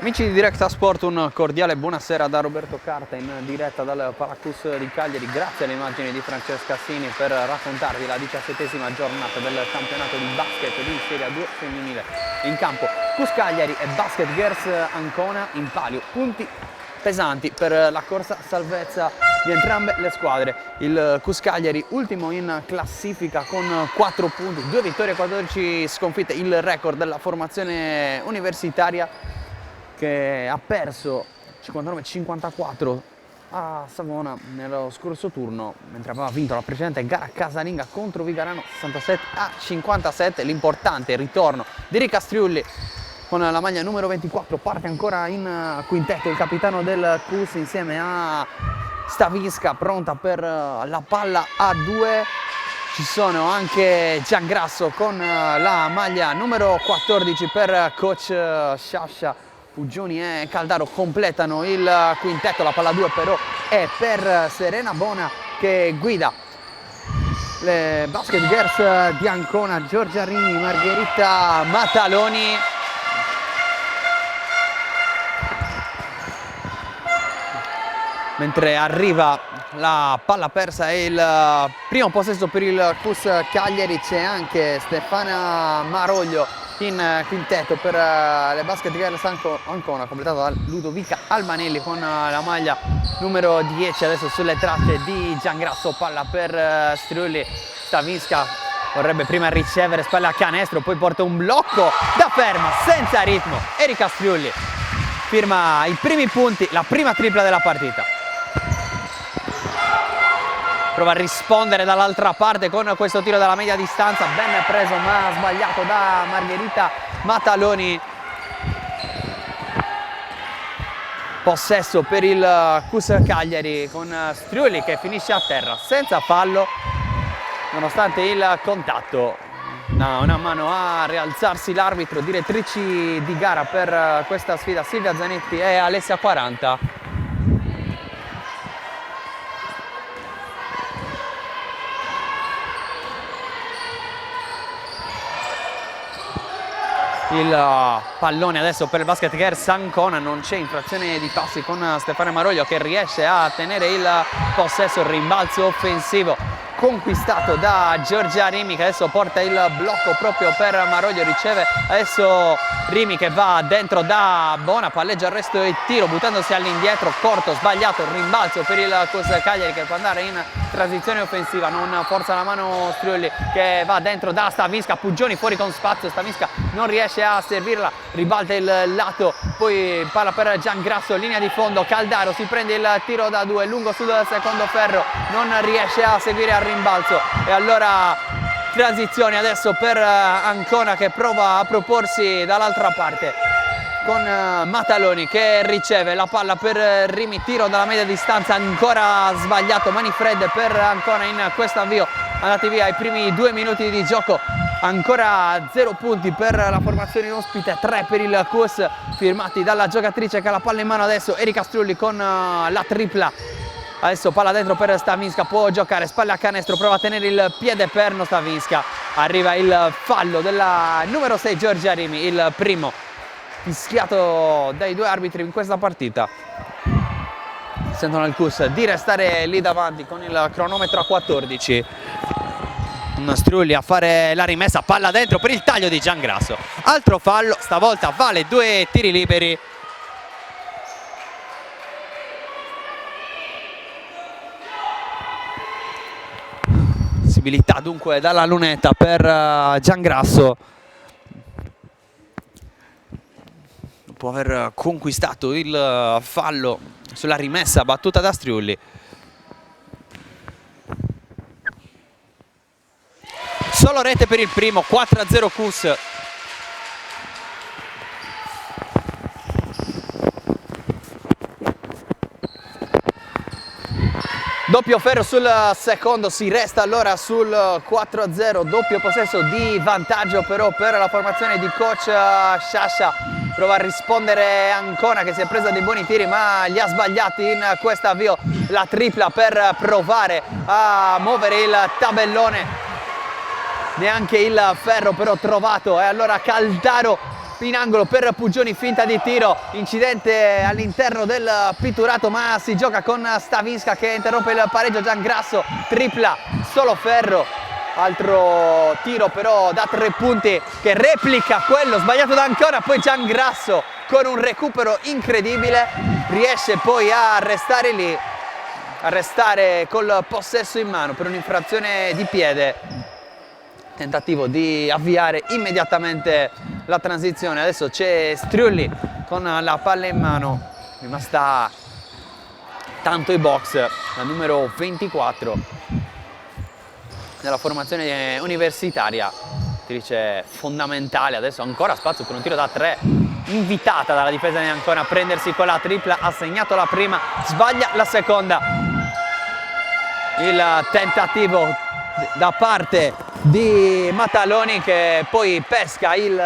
Amici di Directa Sport, un cordiale buonasera da Roberto Carta in diretta dal Palacus di Cagliari. Grazie alle immagini di Francesca Assini per raccontarvi la 17ª giornata del campionato di basket di Serie A2 femminile. In campo Cus Cagliari e Basket Girls Ancona in palio. Punti pesanti per la corsa salvezza di entrambe le squadre. Il Cus Cagliari ultimo in classifica con 4 punti, 2 vittorie e 14 sconfitte, il record della formazione universitaria che ha perso 59-54 a Savona nello scorso turno, mentre aveva vinto la precedente gara casalinga contro Vigarano 67-57. L'importante ritorno di Ricastriulli con la maglia numero 24, parte ancora in quintetto il capitano del Cus insieme a Stavisca, pronta per la palla a 2. Ci sono anche Giangrasso con la maglia numero 14 per coach Sciascia. Puggioni e Caldaro completano il quintetto, la palla 2 però è per Serena Bona che guida le Basket Girls di Ancona, Giorgia Rini, Margherita Mataloni. Mentre arriva la palla persa e il primo possesso per il Cus Cagliari, c'è anche Stefana Maroglio in quintetto per le Basket Girls Ancona, completato da Ludovica Albanelli con la maglia numero 10. Adesso sulle tracce di Giangrasso, palla per Striulli. Stavisca vorrebbe prima ricevere, spalle a canestro, poi porta un blocco da ferma senza ritmo. Erika Striulli firma i primi punti, la prima tripla della partita. Prova a rispondere dall'altra parte con questo tiro dalla media distanza, ben preso ma sbagliato da Margherita Mataloni. Possesso per il Cus Cagliari con Striulli che finisce a terra senza fallo nonostante il contatto. Una mano a rialzarsi l'arbitro. Direttrici di gara per questa sfida Silvia Zanetti e Alessia 40. Il pallone adesso per il Basket Girls Ancona, non c'è infrazione di passi con Stefano Maroglio che riesce a tenere il possesso, il rimbalzo offensivo conquistato da Giorgia Rimi che adesso porta il blocco proprio per Maroglio, riceve adesso Rimi che va dentro da Bona, palleggia il resto e tiro buttandosi all'indietro, corto, sbagliato, rimbalzo per il Cus Cagliari che può andare in transizione offensiva, non forza la mano Striulli che va dentro da Stavisca, Puggioni fuori con spazio, Stavisca non riesce a servirla, ribalta il lato, poi palla per Giangrasso, linea di fondo, Caldaro si prende il tiro da 2, lungo sul secondo ferro, non riesce a seguire al rimbalzo e allora transizione adesso per Ancona che prova a proporsi dall'altra parte con Mataloni che riceve la palla per Rimi, tiro dalla media distanza ancora sbagliato, mani fredde per Ancona in questo avvio, andati via i primi 2 minuti di gioco. Ancora 0 punti per la formazione ospite, 3 per il Cus, firmati dalla giocatrice che ha la palla in mano adesso, Erika Striulli con la tripla. Adesso palla dentro per Stavisca, può giocare, spalle a canestro, prova a tenere il piede perno Stavisca. Arriva il fallo della numero 6 Giorgia Rimi, il primo fischiato dai 2 arbitri in questa partita. Sentono il Cus di restare lì davanti con il cronometro a 14. Striulli a fare la rimessa, palla dentro per il taglio di Giangrasso, altro fallo, stavolta vale 2 tiri liberi. Possibilità dunque dalla lunetta per Giangrasso, dopo aver conquistato il fallo sulla rimessa battuta da Striulli. Solo rete per il primo, 4-0 Cus. Doppio ferro sul secondo, si resta allora sul 4-0, doppio possesso di vantaggio però per la formazione di coach Sciascia. Prova a rispondere Ancona che si è presa dei buoni tiri ma li ha sbagliati in questo avvio. La tripla per provare a muovere il tabellone, neanche il ferro però trovato, e allora Caldaro in angolo per Pugioni, finta di tiro, incidente all'interno del pitturato, ma si gioca con Stavinska che interrompe il pareggio. Giangrasso tripla, solo ferro, altro tiro però da 3 punti che replica quello sbagliato da Ancona. Poi Giangrasso con un recupero incredibile riesce poi a restare lì, a restare col possesso in mano per un'infrazione di piede. Tentativo di avviare immediatamente la transizione. Adesso c'è Striulli con la palla in mano, rimasta tanto i box, la numero 24 della formazione universitaria, attrice fondamentale. Adesso ancora spazio per un tiro da 3, invitata dalla difesa di Ancona a prendersi con la tripla, ha segnato la prima, sbaglia la seconda. Il tentativo da parte di Mataloni che poi pesca il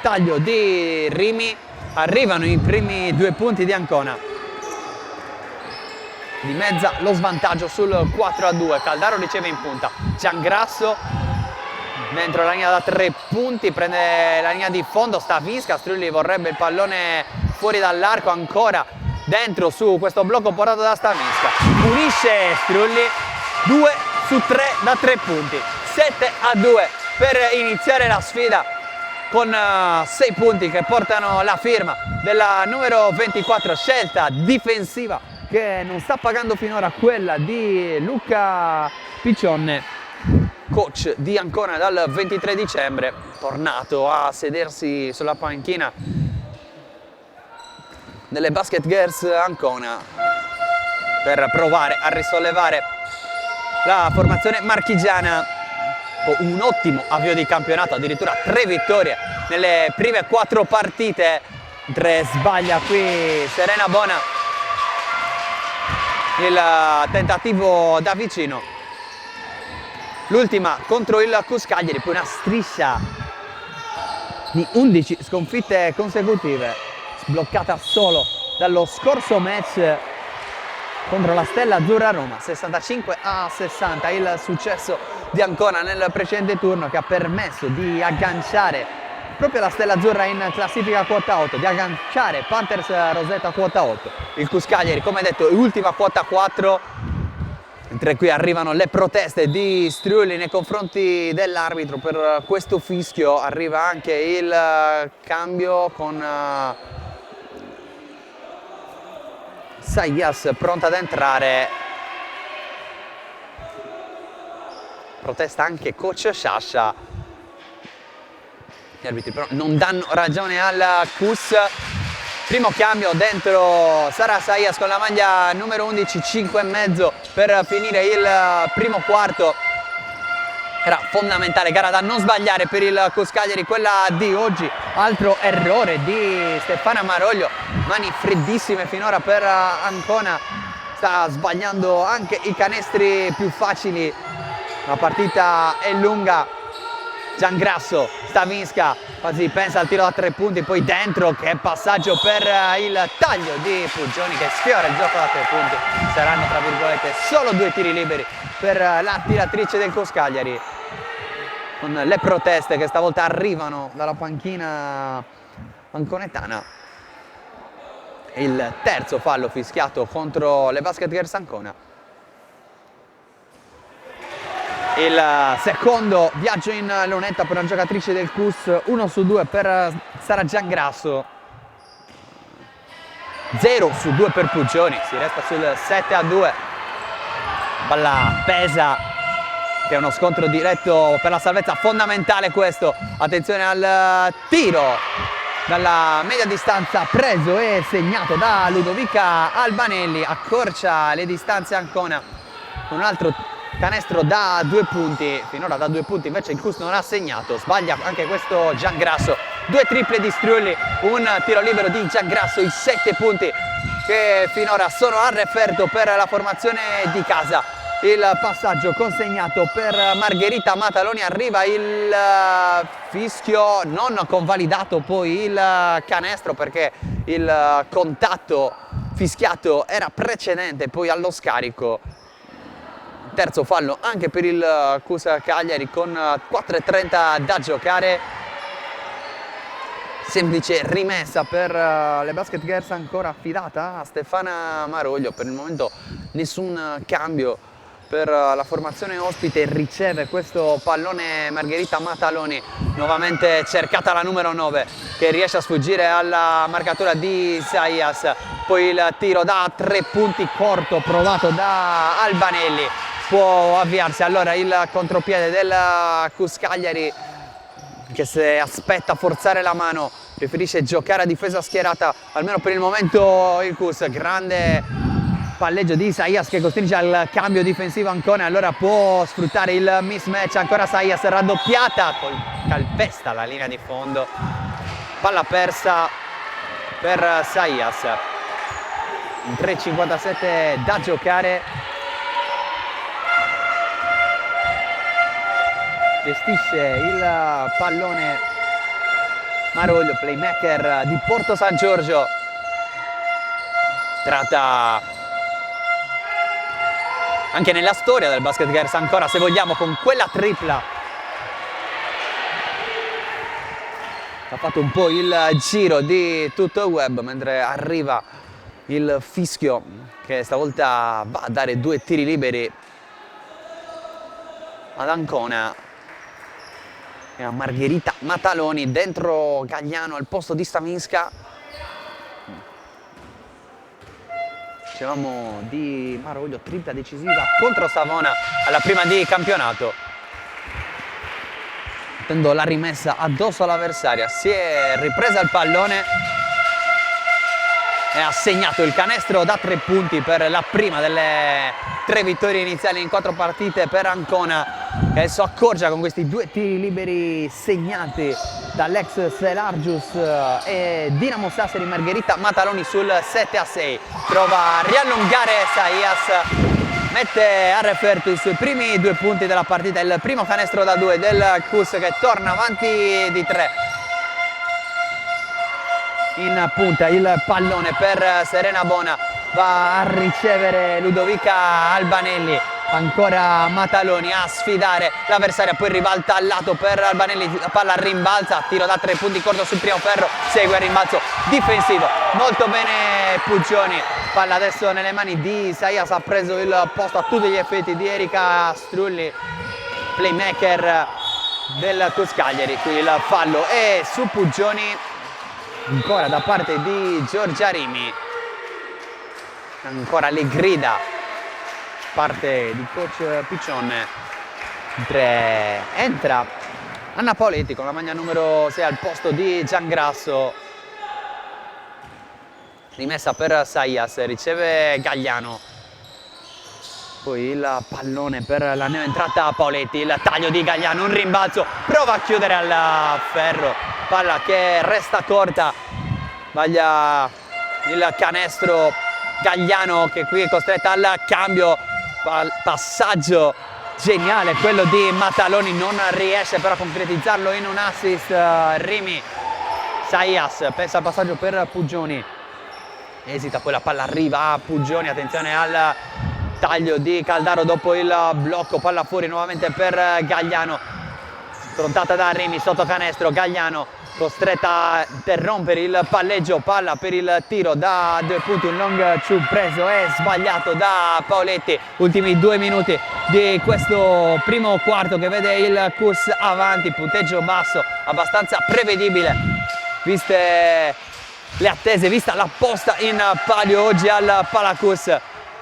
taglio di Rimi. Arrivano i primi 2 punti di Ancona, dimezza lo svantaggio sul 4-2. Caldaro riceve in punta, Giangrasso dentro la linea da 3 punti, prende la linea di fondo Stavinska. Striulli vorrebbe il pallone fuori dall'arco, ancora dentro su questo blocco portato da Stavinska, punisce Striulli, 2 su 3 da 3 punti, 7-2 per iniziare la sfida con 6 punti che portano la firma della numero 24. Scelta difensiva che non sta pagando finora, quella di Luca Piccionne, coach di Ancona dal 23 dicembre, tornato a sedersi sulla panchina delle Basket Girls Ancona per provare a risollevare la formazione marchigiana. Un ottimo avvio di campionato, addirittura 3 vittorie nelle prime 4 partite. 3 sbaglia qui Serena Bona, il tentativo da vicino, l'ultima contro il Cus Cagliari, poi una striscia di 11 sconfitte consecutive, sbloccata solo dallo scorso match contro la Stella Azzurra Roma, 65-60, il successo di Ancona nel precedente turno che ha permesso di agganciare proprio la Stella Azzurra in classifica quota 8, di agganciare Panthers Rosetta quota 8. Il Cus Cagliari, come detto, è ultima quota 4, mentre qui arrivano le proteste di Striulli nei confronti dell'arbitro per questo fischio. Arriva anche il cambio con Sayas pronta ad entrare. Protesta anche coach Sciascia. Gli arbitri però non danno ragione al Cus. Primo cambio dentro Sara Sayas con la maglia numero 11, 5,5 per finire il primo quarto. Era fondamentale, gara da non sbagliare per il Cus Cagliari, quella di oggi. Altro errore di Stefana Maroglio, mani freddissime finora per Ancona, sta sbagliando anche i canestri più facili. La partita è lunga. Giangrasso, Stavinska, quasi pensa al tiro da 3 punti, poi dentro, che passaggio per il taglio di Pugioni che sfiora il gioco da 3 punti. Saranno tra virgolette solo 2 tiri liberi per la tiratrice del Cus Cagliari, con le proteste che stavolta arrivano dalla panchina anconetana. Il terzo fallo fischiato contro le Basket Girls Ancona. Il secondo viaggio in lunetta per una giocatrice del Cus, 1 su 2 per Sara Giangrasso, 0 su 2 per Pugioni, si resta sul 7-2. Palla pesa, che è uno scontro diretto per la salvezza, fondamentale questo. Attenzione al tiro dalla media distanza, preso e segnato da Ludovica Albanelli, accorcia le distanze Ancona con un altro canestro da 2 punti, finora da 2 punti invece il Cus non ha segnato, sbaglia anche questo Giangrasso. 2 triple di Striulli, un tiro libero di Giangrasso, i 7 punti che finora sono a referto per la formazione di casa. Il passaggio consegnato per Margherita Mataloni, arriva il fischio, non convalidato poi il canestro perché il contatto fischiato era precedente poi allo scarico. Terzo fallo anche per il Cus Cagliari con 4,30 da giocare. semplice rimessa per le Basket Girls, ancora affidata a Stefana Maroglio. Per il momento nessun cambio per la formazione ospite, riceve questo pallone Margherita Mataloni, nuovamente cercata la numero 9 che riesce a sfuggire alla marcatura di Isaias, poi il tiro da 3 punti corto provato da Albanelli, può avviarsi allora il contropiede del Cus Cagliari che se aspetta forzare la mano preferisce giocare a difesa schierata, almeno per il momento il Cus. Grande palleggio di Isaias che costringe al cambio difensivo Ancona, allora può sfruttare il mismatch, ancora Isaias, raddoppiata, calpesta la linea di fondo, palla persa per Isaias, in 3:57 da giocare. Gestisce il pallone Maroglio, playmaker di Porto San Giorgio, tratta anche nella storia del Basket Girls ancora, se vogliamo, con quella tripla. Ha fatto un po' il giro di tutto il web, mentre arriva il fischio che stavolta va a dare 2 tiri liberi ad Ancona e a Margherita Mataloni. Dentro Gagliano al posto di Stavinska. Dicevamo di Maroglio, tripla decisiva contro Savona alla prima di campionato. Mettendo la rimessa addosso all'avversaria, si è ripresa il pallone e ha segnato il canestro da 3 punti per la prima delle 3 vittorie iniziali in 4 partite per Ancona, che adesso accorcia con questi 2 tiri liberi segnati dall'ex Selargius e Dinamo Sassari. Margherita Mataloni sul 7-6 prova a riallungare Isaias, mette a referto i suoi primi 2 punti della partita, il primo canestro da 2 del Cus che torna avanti di 3. In punta il pallone per Serena Bona, va a ricevere Ludovica Albanelli, ancora Mataloni a sfidare l'avversaria, poi ribalta al lato per Albanelli, la palla rimbalza, tiro da 3 punti corto sul primo ferro, segue il rimbalzo difensivo, molto bene Puccioni, palla adesso nelle mani di Isaias, ha preso il posto a tutti gli effetti di Erika Strulli, playmaker del Cus Cagliari. Qui il fallo è su Puccioni, ancora da parte di Giorgia Rimi, ancora le grida parte di coach Piccion, mentre entra Anna Paoletti con la maglia numero 6 al posto di Giangrasso. Rimessa per Isaias, riceve Gagliano, poi il pallone per la neoentrata Paoletti, il taglio di Gagliano, un rimbalzo, prova a chiudere al ferro, palla che resta corta, sbaglia il canestro Gagliano che qui è costretta al cambio, passaggio geniale quello di Mataloni, non riesce però a concretizzarlo in un assist Rimi. Isaias pensa al passaggio per Pugioni, esita, poi la palla arriva a Pugioni, attenzione al taglio di Caldaro dopo il blocco, palla fuori nuovamente per Gagliano, sfrontata da Rimi, sotto canestro, Gagliano costretta a interrompere il palleggio, palla per il tiro da 2 punti, un long two preso e sbagliato da Paoletti. Ultimi 2 minuti di questo primo quarto che vede il Cus avanti, punteggio basso abbastanza prevedibile viste le attese, vista la posta in palio oggi al Palacus.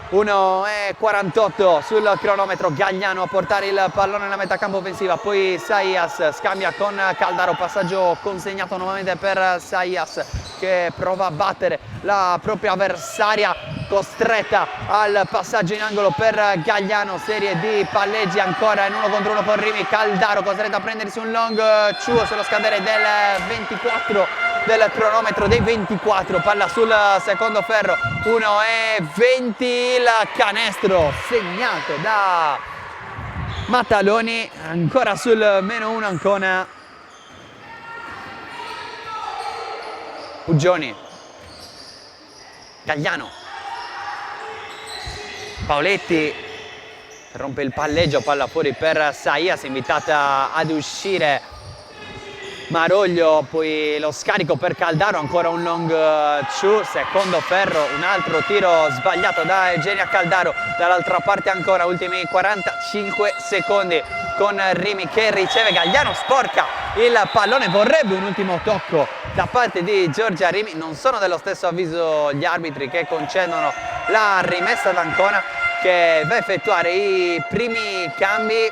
1:48 sul cronometro, Gagliano a portare il pallone nella metà campo offensiva, poi Isaias scambia con Caldaro, passaggio consegnato nuovamente per Isaias che prova a battere la propria avversaria, costretta al passaggio in angolo per Gagliano, serie di palleggi ancora in 1 contro 1 con Rimi, Caldaro costretto a prendersi un long two sullo scadere del 24 del cronometro, dei 24, palla sul secondo ferro, 1:20, il canestro segnato da Mataloni, ancora sul -1 Ancona. Pugioni, Gagliano, Paoletti rompe il palleggio, palla fuori per Isaias, invitata ad uscire Maroglio, poi lo scarico per Caldaro, ancora un long two, secondo ferro, un altro tiro sbagliato da Eugenia Caldaro, dall'altra parte ancora ultimi 45 secondi con Rimi che riceve, Gagliano sporca il pallone, vorrebbe un ultimo tocco da parte di Giorgia Rimi, non sono dello stesso avviso gli arbitri che concedono la rimessa ad Ancona, che va a effettuare i primi cambi.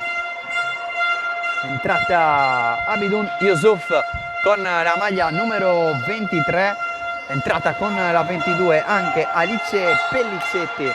Entrata Abidun Yusuf con la maglia numero 23, entrata con la 22 anche Alice Pellicetti,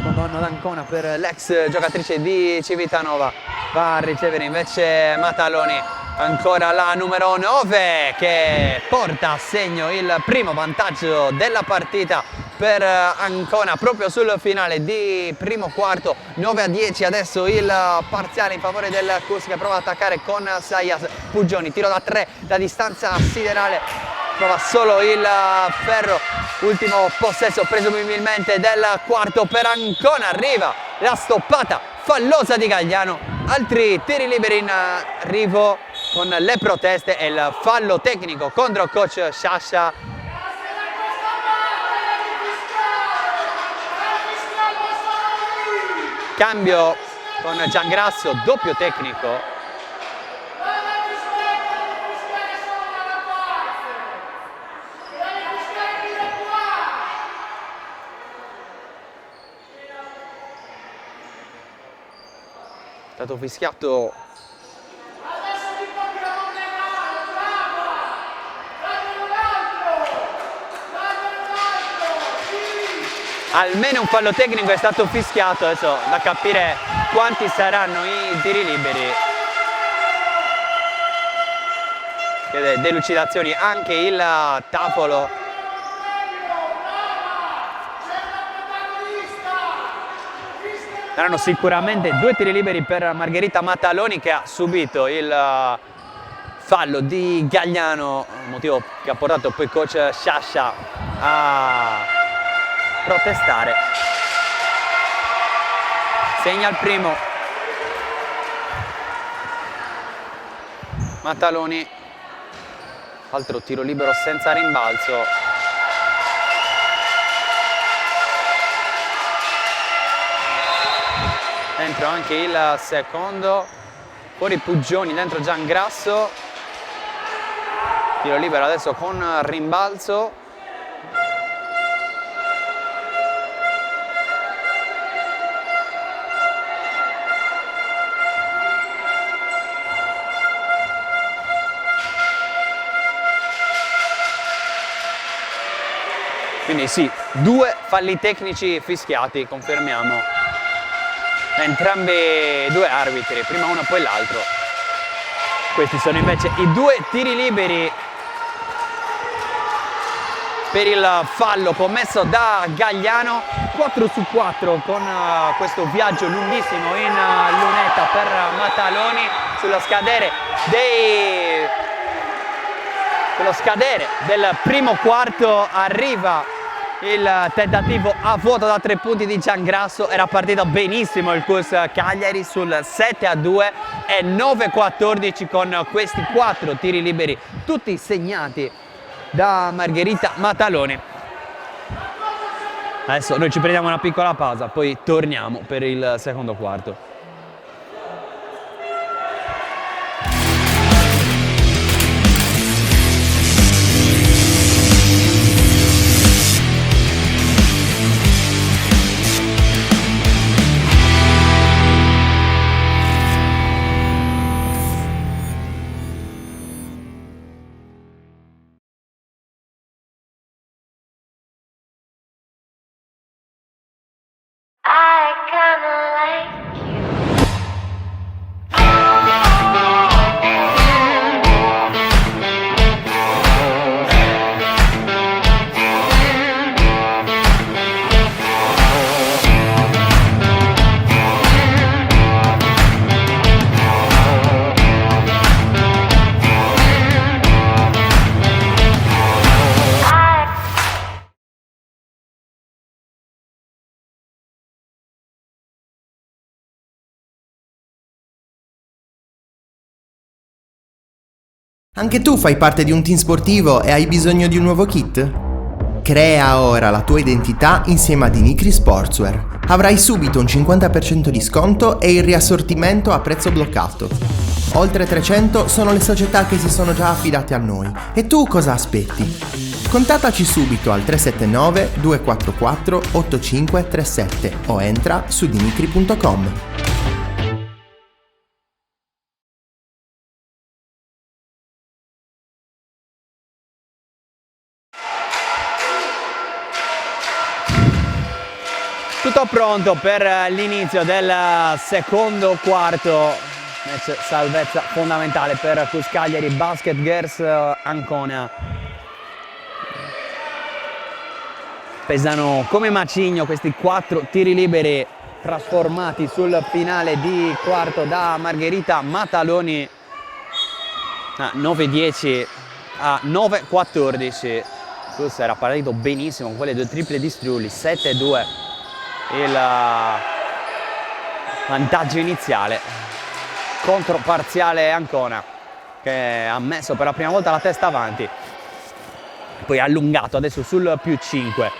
condanno d'Ancona per l'ex giocatrice di Civitanova. Va a ricevere invece Mataloni, ancora la numero 9 che porta a segno il primo vantaggio della partita per Ancona proprio sul finale di primo quarto. 9-10 adesso il parziale in favore del CUS, che prova ad attaccare con Sayas. Puggioni, tiro da 3 da distanza siderale, prova solo il ferro. Ultimo possesso presumibilmente del quarto per Ancona, arriva la stoppata fallosa di Gagliano, altri tiri liberi in arrivo con le proteste e il fallo tecnico contro coach Sciascia. Cambio con Giangrasso, doppio tecnico. È stato fischiato almeno un fallo tecnico, è stato fischiato, adesso da capire quanti saranno i tiri liberi. Chiede delucidazioni anche il tavolo. Saranno sicuramente 2 tiri liberi per Margherita Mataloni, che ha subito il fallo di Gagliano, motivo che ha portato poi coach Sciascia a protestare. Segna il primo Mataloni, altro tiro libero senza rimbalzo. Dentro anche il secondo, fuori Puggioni, dentro Giangrasso, tiro libero adesso con rimbalzo. Quindi sì, 2 falli tecnici fischiati, confermiamo. Entrambi 2 arbitri, prima uno poi l'altro. Questi sono invece i 2 tiri liberi per il fallo commesso da Gagliano. 4 su 4 con questo viaggio lunghissimo in lunetta per Mataloni. Sullo scadere del primo quarto arriva il tentativo a vuoto da 3 punti di Giangrasso. Era partito benissimo il CUS Cagliari sul 7-2 e 9-14 con questi 4 tiri liberi, tutti segnati da Margherita Mataloni. Adesso noi ci prendiamo una piccola pausa, poi torniamo per il secondo quarto. I kinda like you. Anche tu fai parte di un team sportivo e hai bisogno di un nuovo kit? Crea ora la tua identità insieme a Dinicri Sportswear. Avrai subito un 50% di sconto e il riassortimento a prezzo bloccato. Oltre 300 sono le società che si sono già affidate a noi. E tu cosa aspetti? Contattaci subito al 379 244 8537 o entra su dinicri.com. Tutto pronto per l'inizio del secondo quarto, match salvezza fondamentale per Cus Cagliari Basket Girls Ancona. Pesano come macigno questi 4 tiri liberi trasformati sul finale di quarto da Margherita Mataloni, 9-10 a 9-14. Cus era partito benissimo con quelle 2 triple di Striulli, 7-2. Il vantaggio iniziale, controparziale Ancona che ha messo per la prima volta la testa avanti, poi allungato adesso sul +5,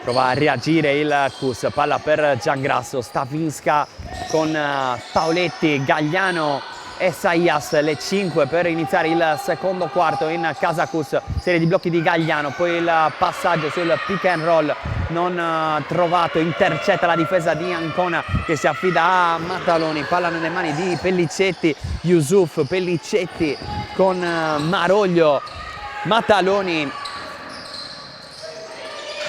prova a reagire il Cus, palla per Giangrasso, Stavinska con Paoletti, Gagliano e Saias, le 5 per iniziare il secondo quarto in casa Cus, serie di blocchi di Gagliano, poi il passaggio sul pick and roll non trovato, intercetta la difesa di Ancona che si affida a Mataloni, palla nelle mani di Pellicetti, Yusuf, Pellicetti con Maroglio, Mataloni,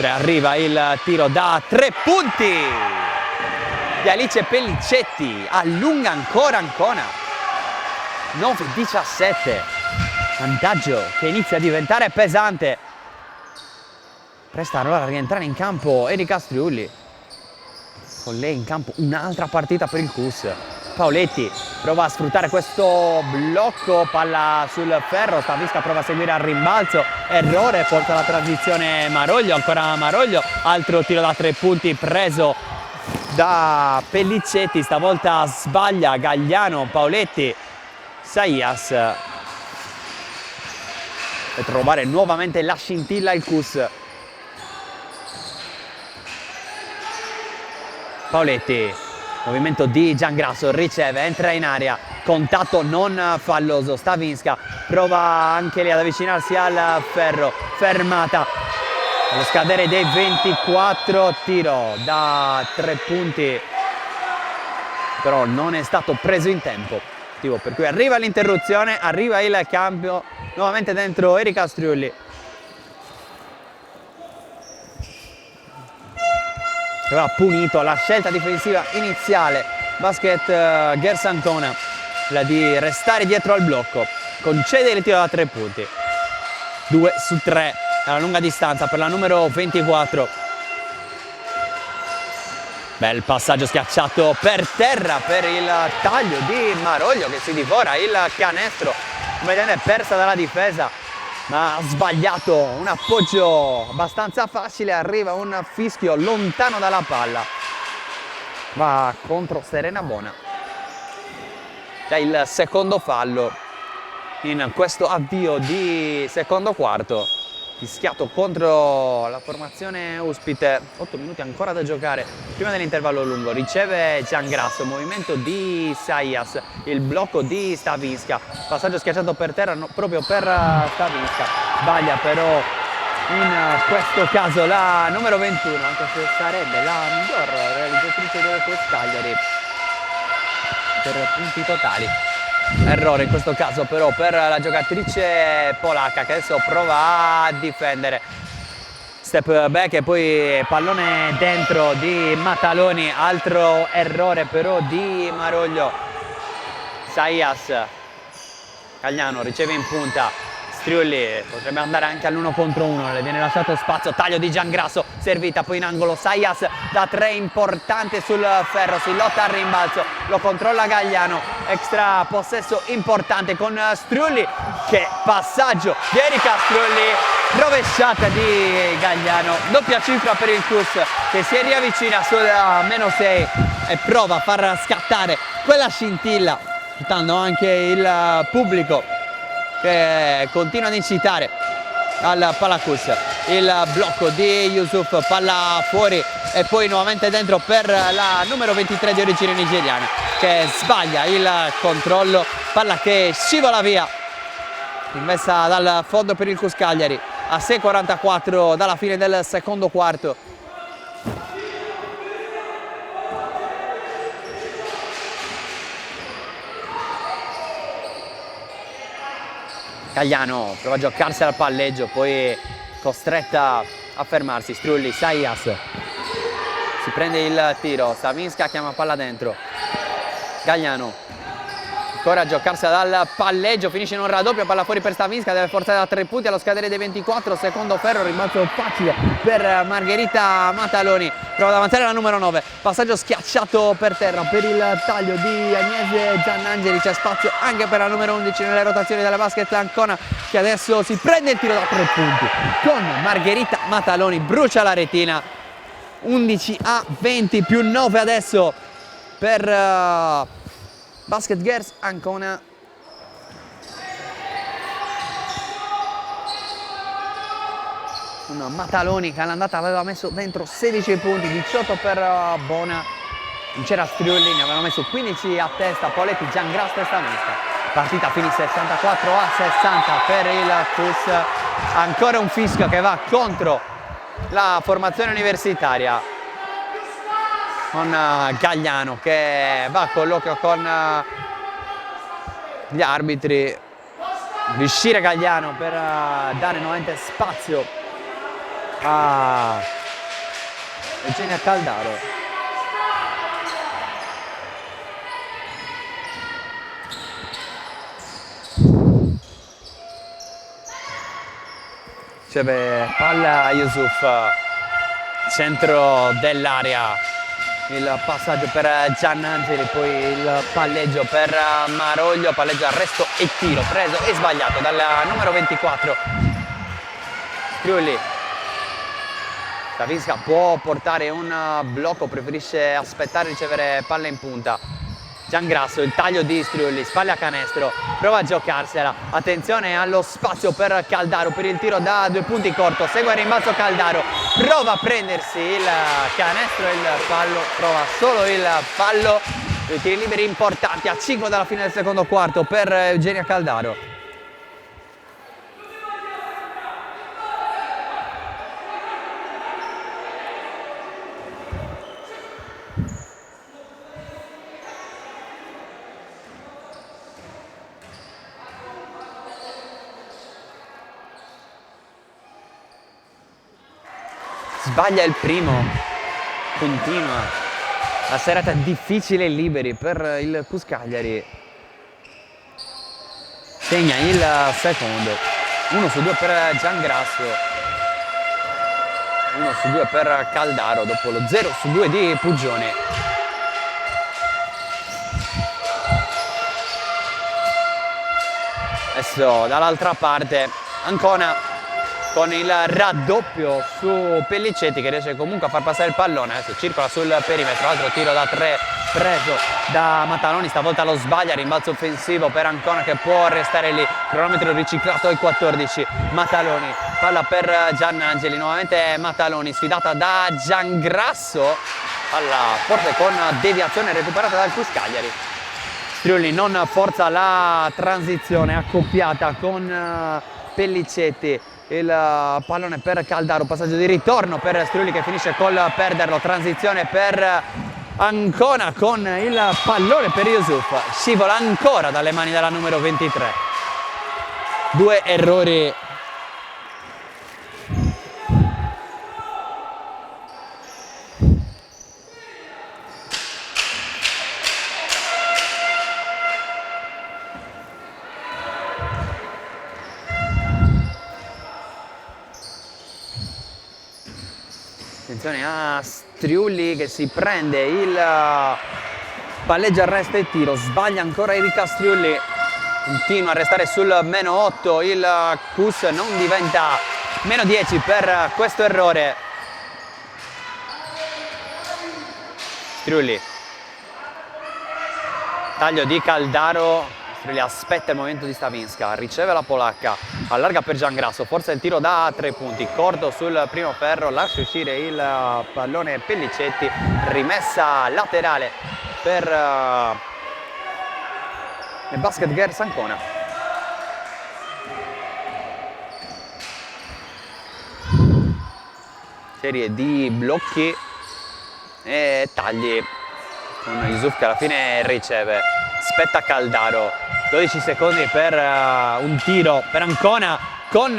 arriva il tiro da 3 punti di Alice Pellicetti, allunga ancora Ancona, 9-17, vantaggio che inizia a diventare pesante. Presta allora a rientrare in campo Erika Striulli, con lei in campo un'altra partita per il Cus. Paoletti prova a sfruttare questo blocco, palla sul ferro, Stavisca prova a seguire al rimbalzo, errore, porta la transizione Maroglio, ancora Maroglio, altro tiro da 3 punti preso da Pellicetti, stavolta sbaglia Gagliano, Paoletti, Saias per trovare nuovamente la scintilla il Cus. Paoletti, movimento di Giangrasso, riceve, entra in area, contatto non falloso, Stavinska prova anche lì ad avvicinarsi al ferro, fermata allo scadere dei 24, tiro da 3 punti, però non è stato preso in tempo, per cui arriva l'interruzione, arriva il cambio, nuovamente dentro Erika Striulli. Aveva punito la scelta difensiva iniziale Basket Girls Ancona, quella di restare dietro al blocco, concedere il tiro da 3 punti, 2 su 3 alla lunga distanza per la numero 24. Bel passaggio schiacciato per terra per il taglio di Maroglio che si divora il canestro, come viene persa dalla difesa, ma ha sbagliato un appoggio abbastanza facile, arriva un fischio lontano dalla palla, va contro Serena Bona. Già il secondo fallo in questo avvio di secondo quarto, fischiato contro la formazione ospite. 8 minuti ancora da giocare prima dell'intervallo lungo, riceve Giangrasso, movimento di Saias, il blocco di Stavinska, passaggio schiacciato per terra proprio per Stavinska, sbaglia però in questo caso la numero 21, anche se sarebbe la miglior realizzatrice del Cus Cagliari per punti totali. Errore in questo caso però per la giocatrice polacca che adesso prova a difendere, step back e poi pallone dentro di Mataloni, altro errore però di Maroglio. Saias, Gagliano riceve in punta, Striulli potrebbe andare anche all'1 contro 1, le viene lasciato spazio, taglio di Giangrasso, servita poi in angolo, Saias da 3 importante sul ferro, si lotta al rimbalzo, lo controlla Gagliano, extra possesso importante con Striulli, che passaggio di Erika Striulli, rovesciata di Gagliano, doppia cifra per il Cus che si riavvicina sulla -6 e prova a far scattare quella scintilla, portando anche il pubblico che continua ad incitare al Palacus. Il blocco di Yusuf, palla fuori e poi nuovamente dentro per la numero 23 di origine nigeriana che sbaglia il controllo, palla che scivola via, immessa dal fondo per il Cus Cagliari a 6:44 dalla fine del secondo quarto. Gagliano prova a giocarsela al palleggio, poi costretta a fermarsi. Strulli, Saias si prende il tiro, Savinska chiama palla dentro. Gagliano ancora a giocarsela dal palleggio, finisce in un raddoppio, palla fuori per Stavinska, deve forzare da 3 punti allo scadere dei 24, secondo ferro, rimbalzo facile per Margherita Mataloni, prova ad avanzare la numero 9, passaggio schiacciato per terra per il taglio di Agnese Giannangeli, c'è spazio anche per la numero 11 nelle rotazioni della basket Ancona che adesso si prende il tiro da 3 punti con Margherita Mataloni, brucia la retina, 11-20 più 9 adesso per Basket Girls Ancona. Un Mataloni che all'andata aveva messo dentro 16 punti, 18 per Bona, non c'era Striulli, ne avevano messo 15 a testa, Poletti, Giangrassa e Stavinska. Partita finì 64-60 per il Cus, ancora un fischio che va contro la formazione universitaria, con Gagliano che va a colloquio con gli arbitri. Riuscire Gagliano per dare nuovamente spazio a Eugenia Caldaro. Riceve palla Yusuf, centro dell'area. Il passaggio per Giannangeli, poi il palleggio per Maroglio, palleggio, arresto e tiro preso e sbagliato dalla numero 24. Striulli. Savinska può portare un blocco, preferisce aspettare di ricevere palla in punta. Giangrasso, il taglio di Striulli, spalle a canestro, prova a giocarsela, attenzione allo spazio per Caldaro per il tiro da 2 punti corto, segue il rimbalzo Caldaro, prova a prendersi il canestro e il fallo, trova solo il fallo, due tiri liberi importanti a 5 dalla fine del secondo quarto per Eugenia Caldaro. Sbaglia il primo, continua la serata difficile e liberi per il Cus Cagliari, segna il secondo, 1 su 2 per Giangrasso, 1 su 2 per Caldaro dopo lo 0 su 2 di Pugione. Adesso dall'altra parte Ancona con il raddoppio su Pellicetti che riesce comunque a far passare il pallone, adesso circola sul perimetro, altro tiro da 3 preso da Mataloni, stavolta lo sbaglia, rimbalzo offensivo per Ancona che può restare lì, cronometro riciclato ai 14, Mataloni, palla per Giannangeli, nuovamente Mataloni, sfidata da Giangrasso, palla forte con deviazione recuperata dal Cus Cagliari. Striulli non forza la transizione accoppiata con Pellicetti, il pallone per Caldaro, passaggio di ritorno per Striulli che finisce col perderlo, transizione per Ancona con il pallone per Yusuf, scivola ancora dalle mani della numero 23. 2 errori attenzione a Striulli che si prende il palleggio, arresto e tiro, sbaglia ancora Erika Striulli, continua a restare sul meno 8, il Cus non diventa meno 10 per questo errore. Striulli, taglio di Caldaro, Strulli aspetta il movimento di Stavinska, riceve la polacca, allarga per Giangrasso, forza il tiro da 3 punti, corto sul primo ferro, lascia uscire il pallone Pellicetti, rimessa laterale per il Basket Girls Ancona. Serie di blocchi e tagli con Yusuf che alla fine riceve. Aspetta Caldaro, 12 secondi per un tiro per Ancona con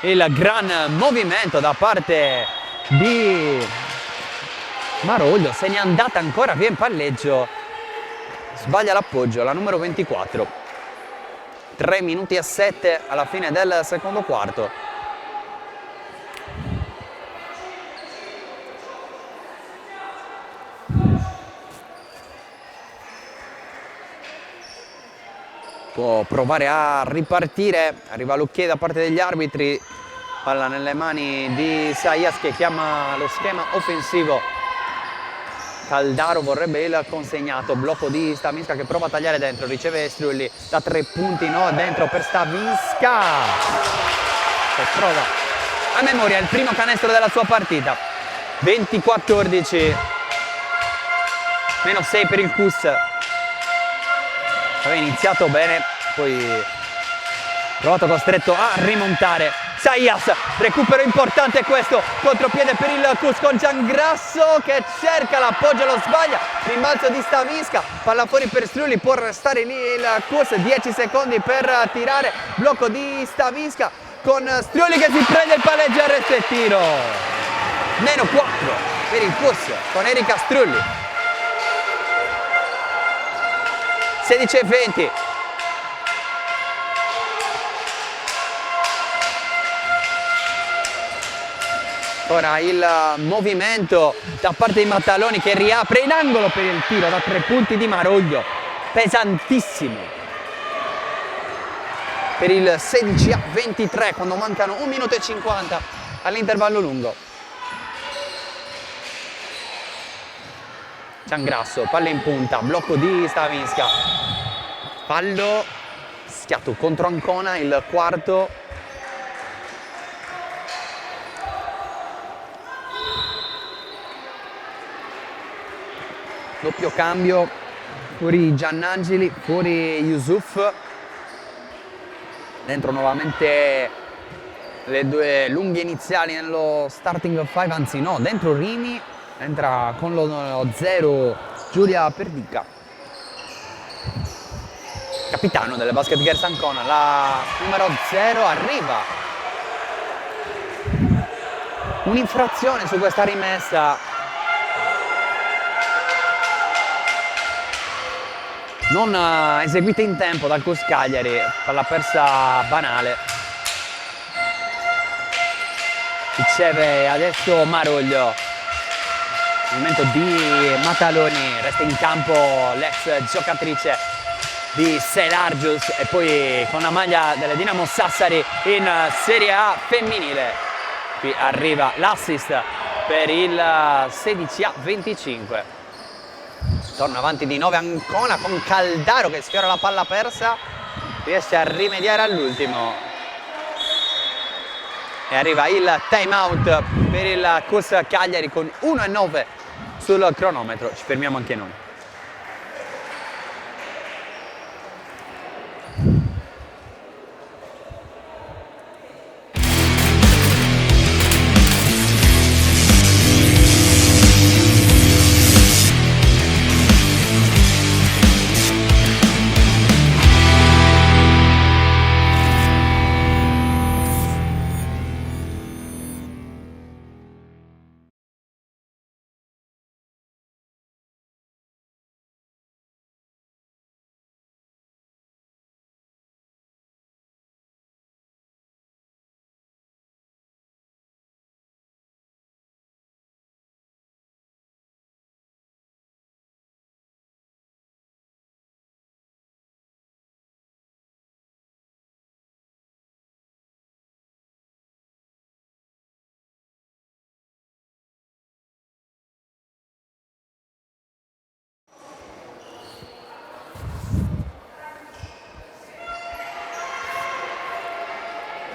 il gran movimento da parte di Maroglio. Se n'è andata ancora via in palleggio, sbaglia l'appoggio la numero 24. 3 minuti e 7 alla fine del secondo quarto. Può provare a ripartire, arriva l'ok da parte degli arbitri, palla nelle mani di Sayas che chiama lo schema offensivo. Caldaro vorrebbe il consegnato, blocco di Stavinska che prova a tagliare dentro, riceve Strulli da 3 punti, no, dentro per Stavinska che prova a memoria il primo canestro della sua partita. 20-14, meno 6 per il Cus. Aveva iniziato bene, poi provato costretto a rimontare. Sayas, recupero importante questo, contropiede per il Cus con Giangrasso che cerca l'appoggio, lo sbaglia, rimbalzo di Stavinska, palla fuori per Strulli, può restare lì il Cus, 10 secondi per tirare, blocco di Stavinska con Strulli che si prende il palleggio e arresto e tiro. Meno 4 per il Cus con Erika Strulli. 16-20. Ora il movimento da parte di Mattaloni che riapre in angolo per il tiro da 3 punti di Maroglio. Pesantissimo. Per il 16-23 quando mancano 1 minuto e 50 all'intervallo lungo. Giangrasso, palla in punta, blocco di Stavinska, fallo, schiatto contro Ancona, il quarto. Doppio cambio, fuori Giannangeli, fuori Yusuf, dentro nuovamente le due lunghe iniziali nello starting 5, anzi no, dentro Rini. Entra con lo 0 Giulia Perdica, capitano delle Basket Girls Ancona, la numero 0 arriva. Un'infrazione su questa rimessa. Non eseguita in tempo dal Cus Cagliari, palla persa banale. Riceve adesso Maroglio. Movimento di Mattaloni, resta in campo l'ex giocatrice di Selargius e poi con la maglia delle Dinamo Sassari in Serie A femminile. Qui arriva l'assist per il 16-25. Torna avanti di 9 Ancona con Caldaro che sfiora la palla persa, riesce a rimediare all'ultimo. E arriva il time out per il Cus Cagliari con 1:09 sul cronometro. Ci fermiamo anche noi.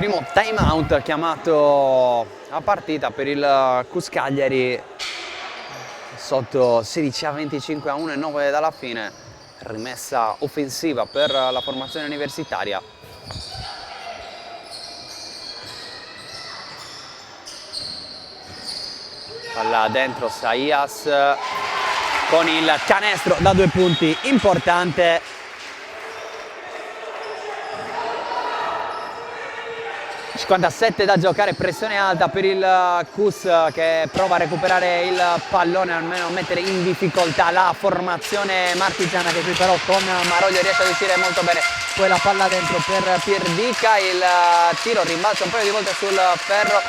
primo time out chiamato a partita per il Cus Cagliari, sotto 16-25 a 1-9 dalla fine. Rimessa offensiva per la formazione universitaria. Palla dentro Saias con il canestro da 2 punti importante. ...57 da giocare, pressione alta per il Cus che prova a recuperare il pallone, almeno a mettere in difficoltà la formazione marchigiana, che qui però con Maroglio riesce ad uscire molto bene. Poi la palla dentro per Pierdica, il tiro rimbalza un paio di volte sul ferro.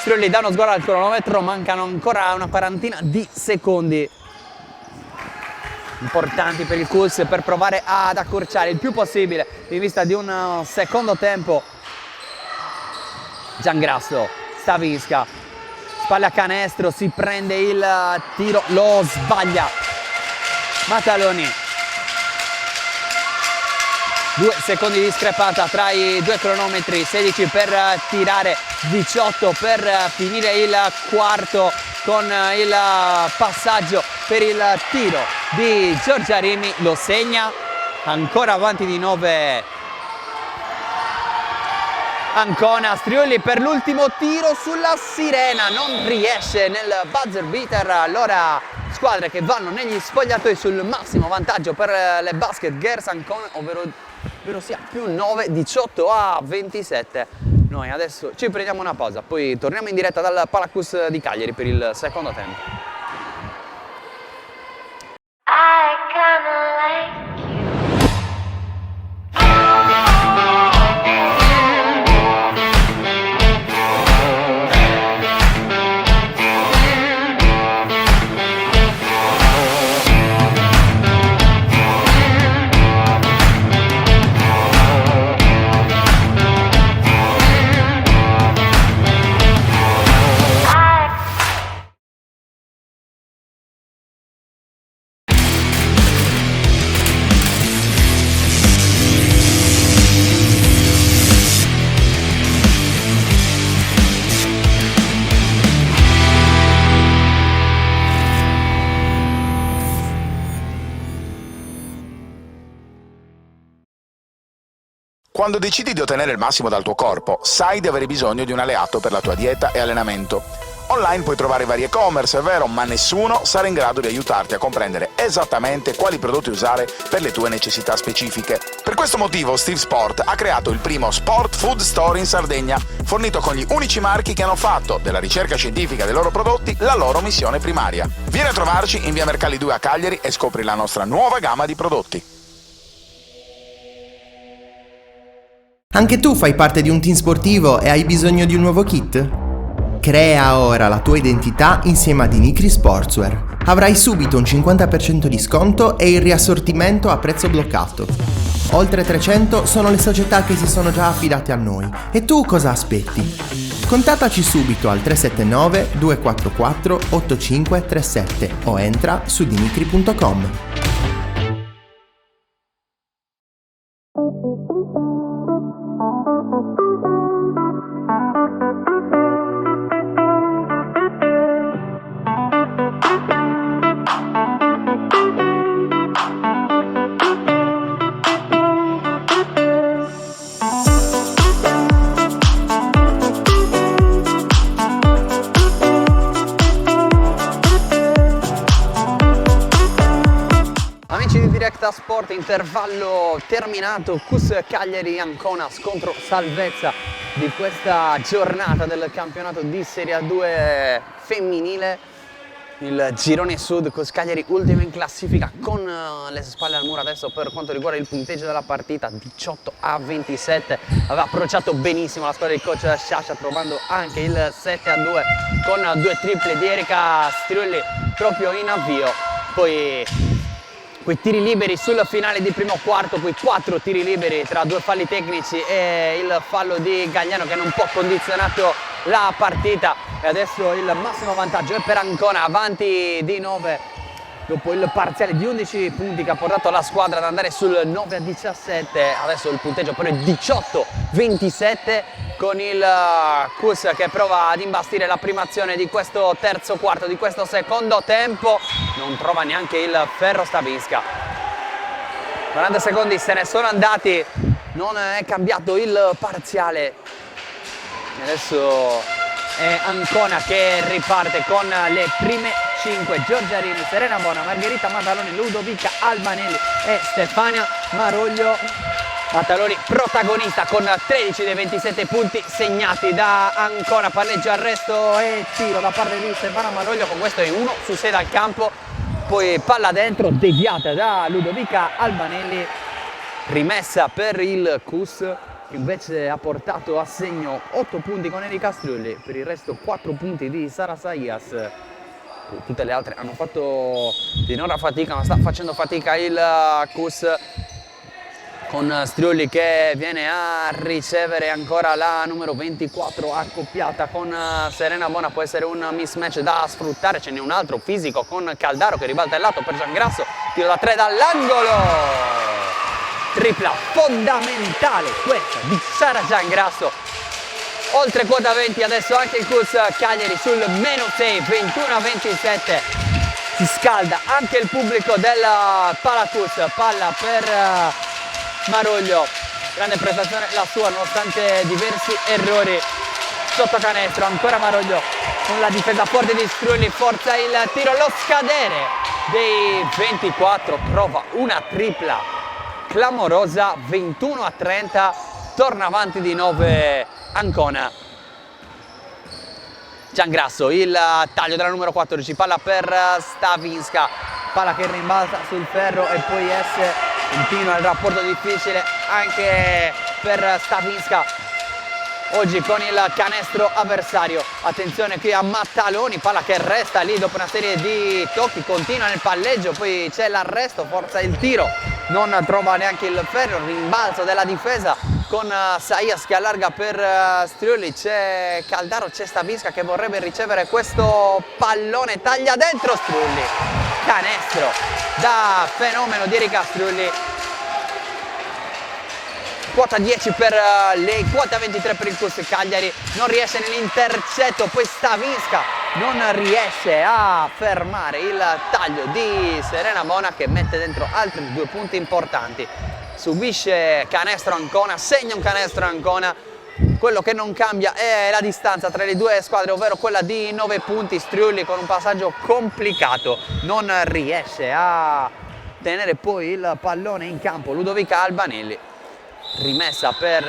Striolli dà uno sguardo al cronometro, mancano ancora una quarantina di secondi importanti per il Cus per provare ad accorciare il più possibile in vista di un secondo tempo. Giangrasso, Stavisca, spalle a canestro, si prende il tiro, lo sbaglia. Mataloni. 2 secondi di discrepanza tra i due cronometri, 16 per tirare, 18 per finire il quarto, con il passaggio per il tiro di Giorgiarimi, lo segna, ancora avanti di 9 Ancona. Striolli per l'ultimo tiro sulla sirena, non riesce nel buzzer beater. Allora squadre che vanno negli spogliatoi sul massimo vantaggio per le Basket Girls Ancona, ovvero sia più 9, 18 a 27. Noi adesso ci prendiamo una pausa, poi torniamo in diretta dal Palacus di Cagliari per il secondo tempo. Quando decidi di ottenere il massimo dal tuo corpo, sai di avere bisogno di un alleato per la tua dieta e allenamento. Online puoi trovare vari e-commerce, è vero, ma nessuno sarà in grado di aiutarti a comprendere esattamente quali prodotti usare per le tue necessità specifiche. Per questo motivo Steve Sport ha creato il primo Sport Food Store in Sardegna, fornito con gli unici marchi che hanno fatto della ricerca scientifica dei loro prodotti la loro missione primaria. Vieni a trovarci in via Mercalli 2 a Cagliari e scopri la nostra nuova gamma di prodotti. Anche tu fai parte di un team sportivo e hai bisogno di un nuovo kit? Crea ora la tua identità insieme a Dinicri Sportswear. Avrai subito un 50% di sconto e il riassortimento a prezzo bloccato. Oltre 300 sono le società che si sono già affidate a noi. E tu cosa aspetti? Contattaci subito al 379 244 8537 o entra su dinicri.com. Diretta Sport, intervallo terminato, Cus Cagliari Ancona, scontro salvezza di questa giornata del campionato di Serie A2 femminile. Il girone sud, Cus Cagliari ultimo in classifica con le spalle al muro adesso per quanto riguarda il punteggio della partita, 18 a 27. Aveva approcciato benissimo la squadra del coach Sciascia, trovando anche il 7 a 2 con 2 triple di Erika Striolli proprio in avvio. Poi quei tiri liberi sul finale di primo quarto, quei 4 tiri liberi tra 2 falli tecnici e il fallo di Gagliano che hanno un po' condizionato la partita. E adesso il massimo vantaggio è per Ancona, avanti di 9 dopo il parziale di 11 punti che ha portato la squadra ad andare sul 9 a 17. Adesso il punteggio però è 18 a 27. con il Cus che prova ad imbastire la prima azione di questo terzo quarto, di questo secondo tempo. Non trova neanche il ferro Stavinska. 40 secondi se ne sono andati, non è cambiato il parziale. Adesso è Ancona che riparte con le prime 5. Giorgiarini, Serena Bona, Margherita Mataloni, Ludovica Albanelli e Stefania Maroglio. Mataloni protagonista con 13 dei 27 punti segnati da Ancona. Palleggio, arresto e tiro da parte di Stefania Maroglio. Con questo è 1 su 6 dal campo. Poi palla dentro, deviata da Ludovica Albanelli. Rimessa per il Cus, che invece ha portato a segno 8 punti con Erika Strulli. Per il resto 4 punti di Sara Saias. Tutte le altre hanno fatto finora fatica, ma sta facendo fatica il Cus, con Strulli che viene a ricevere ancora la numero 24 accoppiata con Serena Bona. Può essere un mismatch da sfruttare, ce n'è un altro fisico con Caldaro che ribalta il lato per Giangrasso, tiro da 3 dall'angolo, tripla fondamentale questa di Sara Giangrasso. Oltre quota 20 adesso anche il Cus Cagliari sul -6, 21-27. Si scalda anche il pubblico del Palacus. Palla per Maroglio, grande prestazione la sua nonostante diversi errori sotto canestro. Ancora Maroglio con la difesa forte di Strulli, forza il tiro, lo scadere dei 24, trova una tripla clamorosa, 21-30, torna avanti di 9 Ancona. Giangrasso, il taglio della numero 14, palla per Stavinska, palla che rimbalza sul ferro e poi continua il rapporto difficile anche per Stavinska oggi con il canestro avversario. Attenzione qui a Mattaloni, palla che resta lì dopo una serie di tocchi, continua nel palleggio, poi c'è l'arresto, forza il tiro, non trova neanche il ferro, rimbalzo della difesa con Saias che allarga per Strulli, c'è Caldaro, c'è Stavinska che vorrebbe ricevere questo pallone, taglia dentro Strulli, canestro da fenomeno di Erika Strulli. Quota 10 per lei, quota 23 per il Cus Cagliari, non riesce nell'intercetto, poi Stavinska non riesce a fermare il taglio di Serena Bona che mette dentro altri 2 punti importanti. Subisce canestro Ancona, segna un canestro Ancona. Quello che non cambia è la distanza tra le due squadre, ovvero quella di 9 punti. Strulli con un passaggio complicato non riesce a tenere poi il pallone in campo. Ludovica Albanelli, rimessa per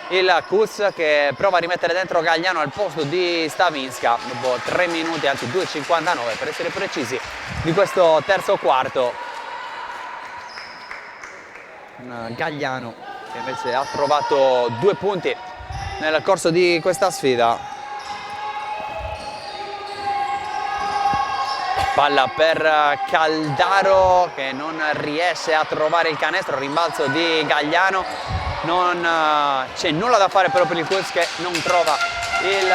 il Cus che prova a rimettere dentro Gagliano al posto di Stavinska dopo 3 minuti, anzi 2,59 per essere precisi, di questo terzo quarto. Gagliano che invece ha trovato 2 punti nel corso di questa sfida. Palla per Caldaro che non riesce a trovare il canestro, rimbalzo di Gagliano, non c'è nulla da fare però per il Cus che non trova il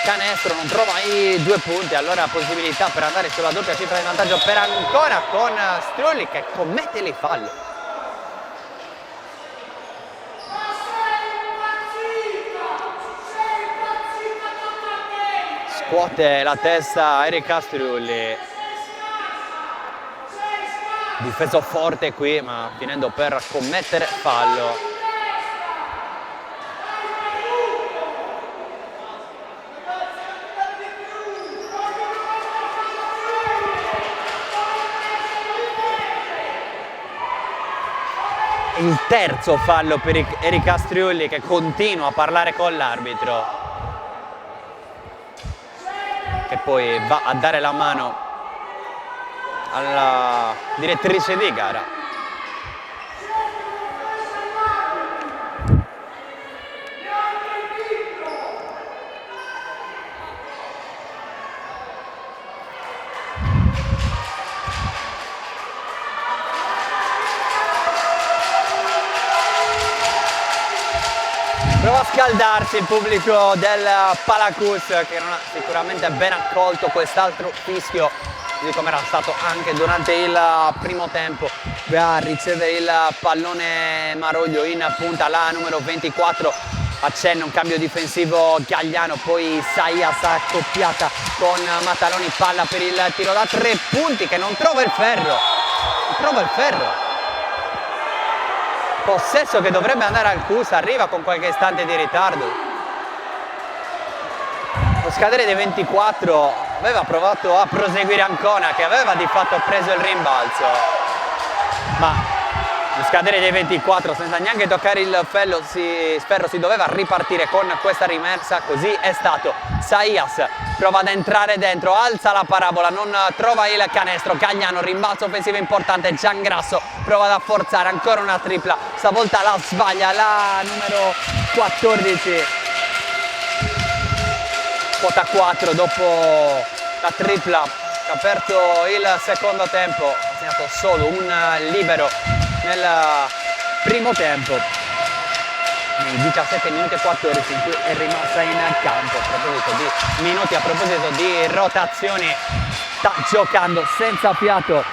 canestro, non trova i 2 punti, allora possibilità per andare sulla doppia cifra di vantaggio per ancora con Strulli che commette il fallo. Scuote la testa Erika Strulli, difeso forte qui ma finendo per commettere fallo. Il terzo fallo per Erika Strulli che continua a parlare con l'arbitro, che poi va a dare la mano alla direttrice di gara. Prova a scaldarsi il pubblico del Palacus che non ha sicuramente ben accolto quest'altro fischio, così come era stato anche durante il primo tempo. qui a ricevere il pallone Maroglio in punta, la numero 24. Accenna un cambio difensivo Gagliano, poi Saias accoppiata con Mataloni, palla per il tiro da 3 punti che non trova il ferro. Possesso che dovrebbe andare al CUS, arriva con qualche istante di ritardo. Lo scadere dei 24 aveva provato a proseguire Ancona, che aveva di fatto preso il rimbalzo, ma lo scadere dei 24 senza neanche toccare il ferro si doveva ripartire con questa rimessa. Così è stato. Saias prova ad entrare dentro, alza la parabola, non trova il canestro. Gagliano, rimbalzo offensivo importante. Giangrasso prova ad forzare ancora una tripla, stavolta la sbaglia la numero 14. Quota 4 dopo la tripla che ha aperto il secondo tempo, ha segnato solo un libero nel primo tempo, nei 17 minuti e 14 in cui è rimasta in campo. A proposito di minuti, a proposito di rotazioni, sta giocando senza fiato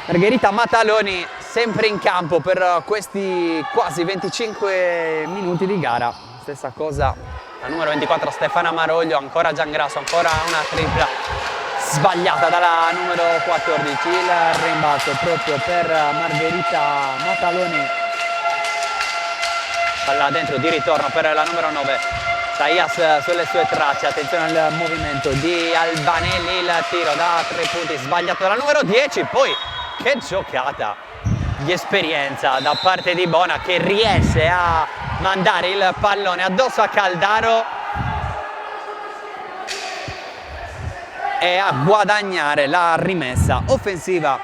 Margherita Mataloni, sempre in campo per questi quasi 25 minuti di gara. Stessa cosa la numero 24 Stefana Maroglio, ancora Giangrasso, ancora una tripla sbagliata dalla numero 14, il rimbalzo proprio per Margherita Mataloni, palla dentro di ritorno per la numero 9 Saias sulle sue tracce, attenzione al movimento di Albanelli, il tiro da 3 punti sbagliato dalla numero 10. Poi che giocata di esperienza da parte di Bona, che riesce a mandare il pallone addosso a Caldaro e a guadagnare la rimessa offensiva.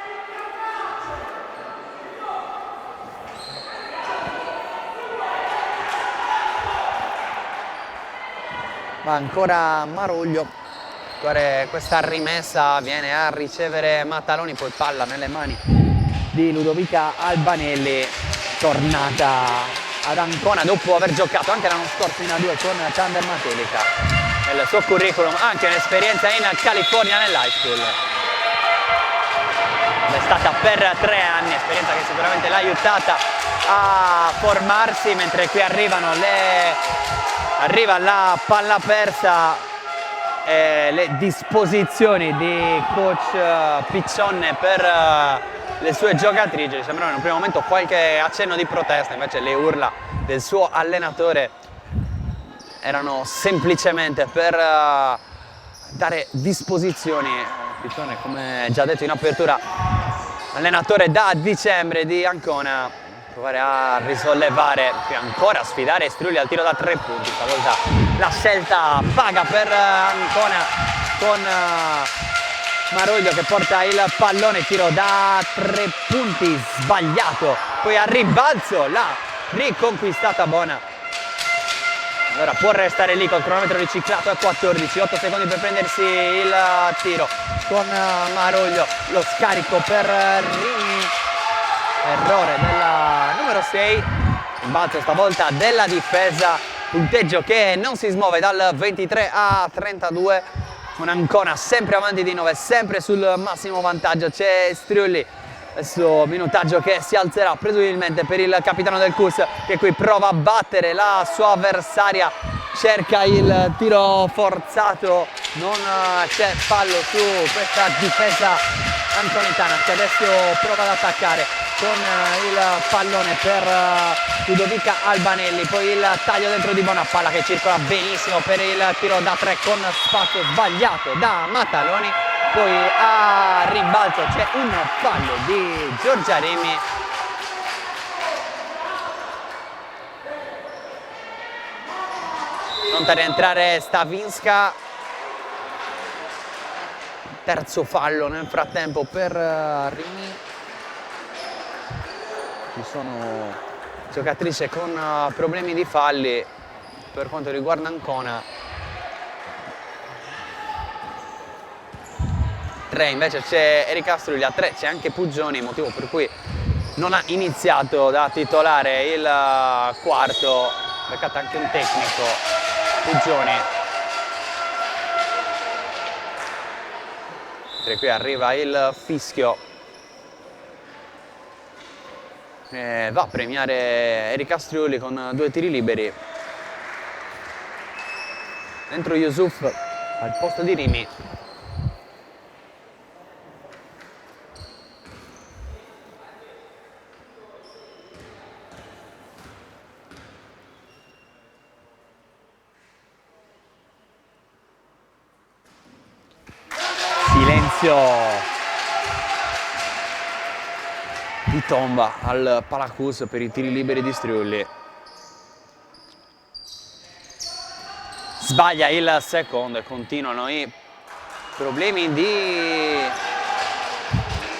Va ancora Maroglio, questa rimessa viene a ricevere Mataloni, poi palla nelle mani di Ludovica Albanelli, tornata ad Ancona dopo aver giocato anche l'anno scorso in A2 con Thunder Matelica. Nel suo curriculum anche un'esperienza in California nell'high school. È stata per 3 anni, esperienza che sicuramente l'ha aiutata a formarsi, mentre qui arriva la palla persa e le disposizioni di coach Piccionne per le sue giocatrici. Sembrava in un primo momento qualche accenno di protesta, invece le urla del suo allenatore erano semplicemente per dare disposizioni. Piccione, come già detto in apertura, allenatore da dicembre di Ancona, provare a risollevare, qui ancora sfidare Strulli al tiro da 3 punti. Stavolta la scelta paga per Ancona con Maroglio che porta il pallone, tiro da 3 punti sbagliato, poi a rimbalzo la riconquistata Bona. Allora può restare lì col cronometro riciclato a 14, 8 secondi per prendersi il tiro con Maroglio, lo scarico per Rini, errore della numero 6, rimbalzo stavolta della difesa, punteggio che non si smuove dal 23 a 32, con Ancona sempre avanti di 9, sempre sul massimo vantaggio. C'è Striulli, adesso minutaggio che si alzerà presumibilmente per il capitano del CUS, che qui prova a battere la sua avversaria, cerca il tiro forzato, non c'è fallo su questa difesa antonitana, che adesso prova ad attaccare con il pallone per Ludovica Albanelli, poi il taglio dentro di Bona, palla che circola benissimo per il tiro da 3 con spazio sbagliato da Mataloni. Poi a rimbalzo c'è un fallo di Giorgia Remi. Pronta a rientrare Stavinska. Terzo fallo nel frattempo per Remi. Ci sono giocatrici con problemi di falli per quanto riguarda Ancona. 3 invece c'è Erika Struglia, 3 c'è anche Puggioni, motivo per cui non ha iniziato da titolare il quarto, beccato anche un tecnico Puggioni. E qui arriva il fischio va a premiare Erika Striulli con 2 tiri liberi. Dentro Yusuf al posto di Rimi. Silenzio di Tomba al Palacus per i tiri liberi di Striulli. Sbaglia il secondo e continuano i problemi di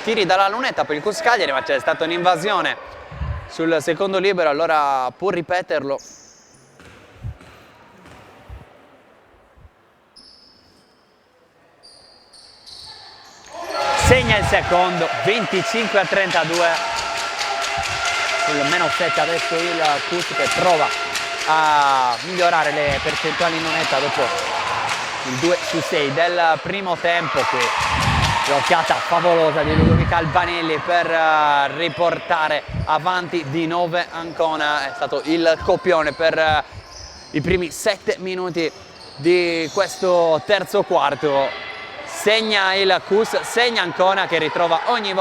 tiri dalla lunetta per il Cus Cagliari, ma c'è stata un'invasione sul secondo libero, allora può ripeterlo. Segna il secondo, 25-32. Sul meno 7 adesso il Cus che prova a migliorare le percentuali in lunetta dopo il 2/6 del primo tempo. Qui l'occhiata favolosa di Ludovica Albanelli per riportare avanti di 9 Ancona. È stato il copione per i primi 7 minuti di questo terzo quarto. Segna il Cus, segna Ancona che ritrova ogni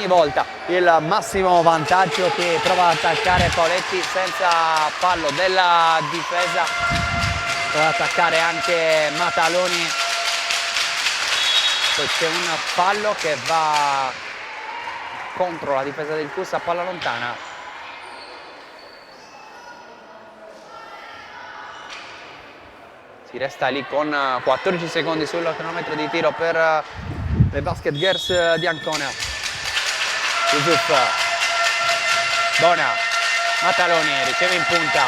volta il massimo vantaggio, che prova ad attaccare Paoletti senza fallo della difesa, prova ad attaccare anche Mataloni. Poi c'è un fallo che va contro la difesa del Cus a palla lontana. Si resta lì con 14 secondi sul cronometro di tiro per le Basket Girls di Ancona. Yusuf, Bona, Mataloni riceve in punta,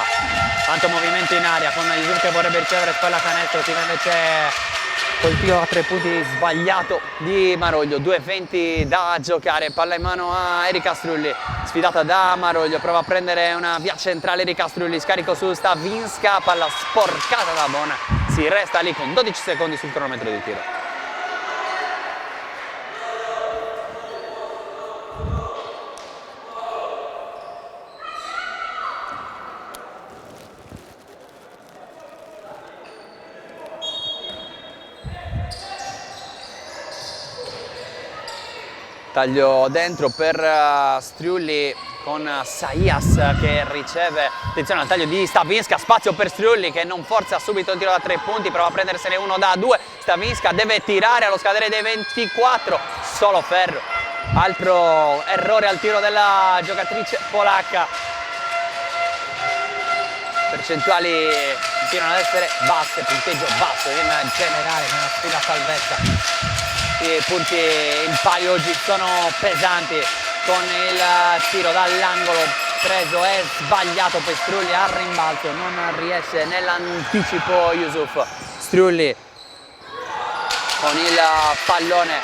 tanto movimento in aria con Yusuf che vorrebbe ricevere spalla canestro, si va invece col tiro a 3 punti sbagliato di Maroglio. 2:20 da giocare, palla in mano a Erika Striulli, sfidata da Maroglio, prova a prendere una via centrale Erika Striulli, scarico su Stavinska, palla sporcata da Bona, si resta lì con 12 secondi sul cronometro di tiro. Taglio dentro per Striulli con Saias che riceve, attenzione al taglio di Stavinska, spazio per Striulli che non forza subito il tiro da 3 punti, prova a prendersene uno da 2, Stavinska deve tirare allo scadere dei 24, solo ferro, altro errore al tiro della giocatrice polacca. Percentuali continuano ad essere basse, punteggio basso in generale nella sfida salvezza. I punti in palio oggi sono pesanti, con il tiro dall'angolo preso e sbagliato per Striulli al rimbalzo, non riesce nell'anticipo Yusuf. Striulli con il pallone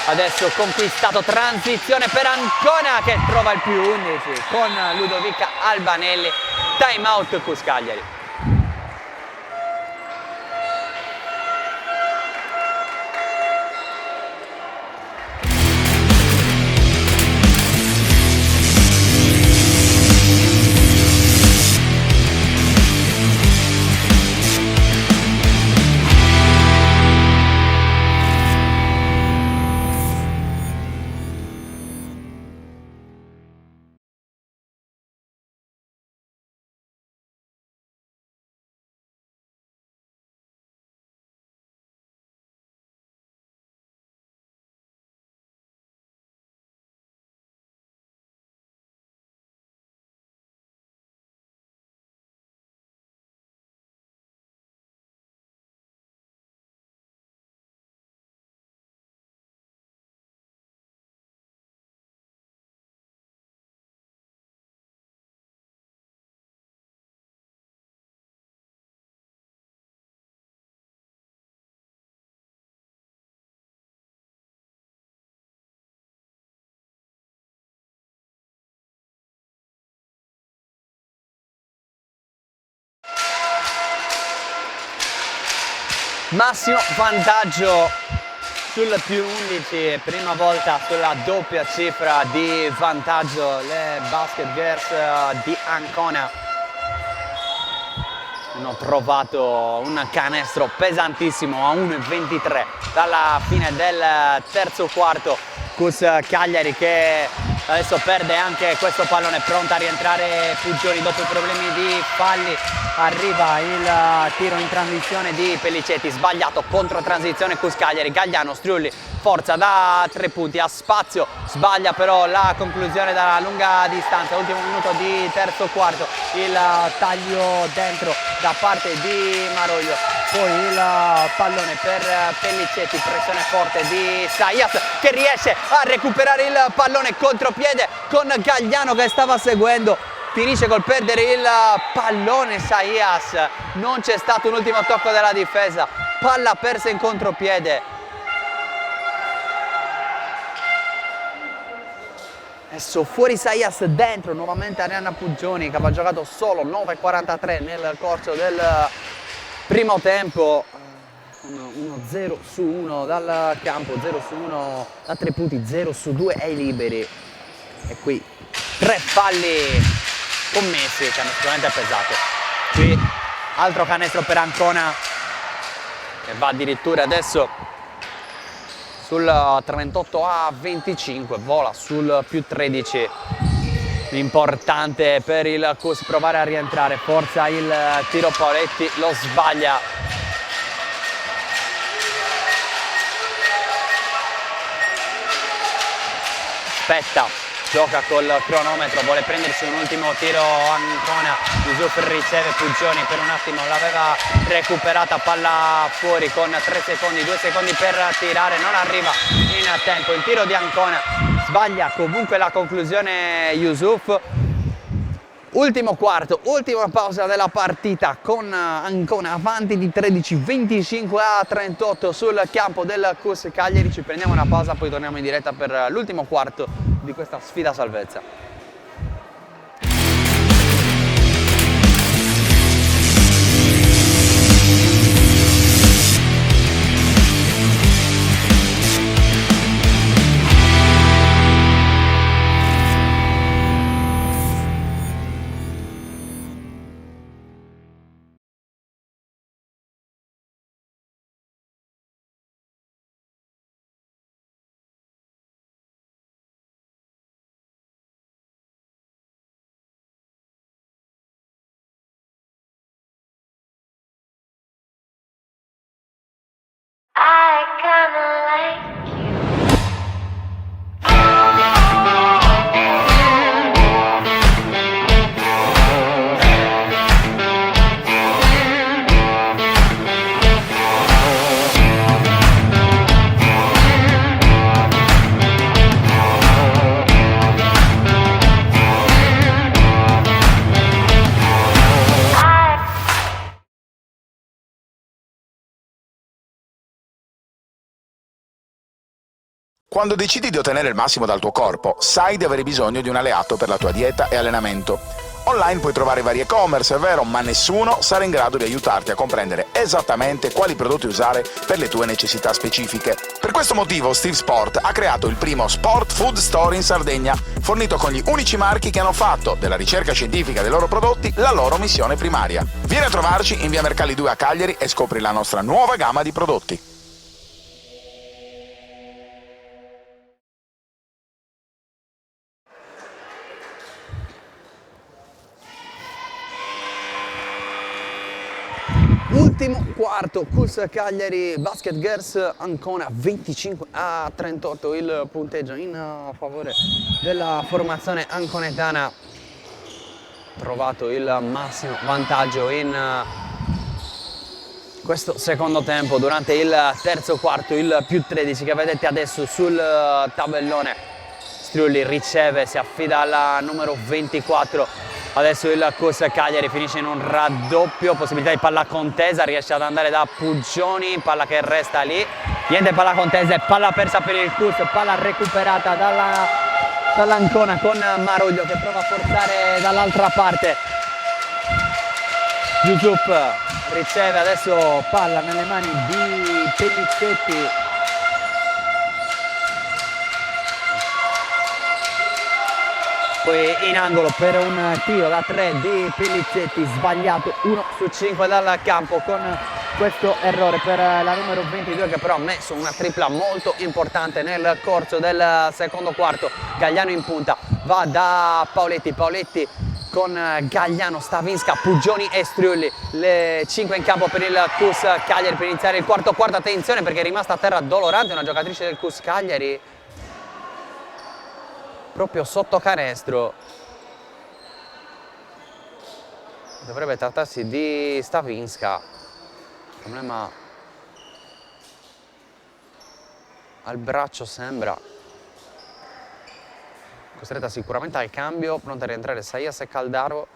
adesso conquistato, transizione per Ancona che trova il più 11 con Ludovica Albanelli, time out Cus Cagliari. Massimo vantaggio sul più 11, prima volta sulla doppia cifra di vantaggio le Basket Girls di Ancona. Hanno trovato un canestro pesantissimo a 1,23 dalla fine del terzo quarto. Cus Cagliari che adesso perde anche questo pallone, pronta a rientrare Puggioni dopo i problemi di falli. Arriva il tiro in transizione di Pellicetti, sbagliato, contro transizione Cus Cagliari. Gagliano, Striulli, forza da 3 punti, ha spazio, sbaglia però la conclusione dalla lunga distanza. Ultimo minuto di terzo quarto, il taglio dentro da parte di Maroglio, poi il pallone per Pellicetti, pressione forte di Saias che riesce a recuperare il pallone, contropiede con Gagliano che stava seguendo, finisce col perdere il pallone Saias. Non c'è stato un ultimo tocco della difesa, palla persa in contropiede. Adesso fuori Saias, dentro nuovamente Arianna Puggioni che aveva giocato solo 9,43 nel corso del primo tempo. 1-0 su 1 dal campo, 0 su 1 da 3 punti, 0 su 2 ai liberi. E qui 3 falli commessi che hanno sicuramente pesato. Qui altro canestro per Ancona che va addirittura adesso sul 38-25, vola sul più 13. Importante per il Cus provare a rientrare, forza il tiro, Paoletti lo sbaglia. Aspetta, gioca col cronometro, vuole prendersi un ultimo tiro Ancona. Yusuf riceve, Puggioni per un attimo l'aveva recuperata, palla fuori con 3 secondi, 2 secondi per tirare, non arriva in tempo il tiro di Ancona, sbaglia comunque la conclusione Yusuf. Ultimo quarto, ultima pausa della partita con Ancona avanti di 13, 25-38 sul campo del Cus Cagliari. Ci prendiamo una pausa, poi torniamo in diretta per l'ultimo quarto di questa sfida salvezza. I kinda like you. Quando decidi di ottenere il massimo dal tuo corpo, sai di avere bisogno di un alleato per la tua dieta e allenamento. Online puoi trovare vari e-commerce, è vero, ma nessuno sarà in grado di aiutarti a comprendere esattamente quali prodotti usare per le tue necessità specifiche. Per questo motivo Steve Sport ha creato il primo Sport Food Store in Sardegna, fornito con gli unici marchi che hanno fatto della ricerca scientifica dei loro prodotti la loro missione primaria. Vieni a trovarci in via Mercalli 2 a Cagliari e scopri la nostra nuova gamma di prodotti. Ultimo quarto, Cus Cagliari, Basket Girls Ancona 25-38 il punteggio in favore della formazione anconetana. Trovato il massimo vantaggio in questo secondo tempo. Durante il terzo quarto il più 13 che vedete adesso sul tabellone. Striulli riceve, si affida alla numero 24. Adesso il Cus Cagliari finisce in un raddoppio, possibilità di palla contesa, riesce ad andare da Puggioni, palla che resta lì, niente palla contesa e palla persa per il Cus, palla recuperata dall'Ancona con Maroglio che prova a forzare dall'altra parte. Yusuf riceve adesso palla nelle mani di Pellicetti, poi in angolo per un tiro da 3 di Pellicetti, sbagliato 1 su 5 dal campo con questo errore per la numero 22, che però ha messo una tripla molto importante nel corso del secondo quarto. Gagliano in punta, va da Paoletti con Gagliano, Stavinska, Puggioni e Striulli, le 5 in campo per il CUS Cagliari per iniziare il quarto. Attenzione perché è rimasta a terra Dolorante, una giocatrice del CUS Cagliari, proprio sotto canestro. Dovrebbe trattarsi di Stavinska, problema al braccio sembra. Costretta sicuramente al cambio, pronta a rientrare Saias e Caldaro.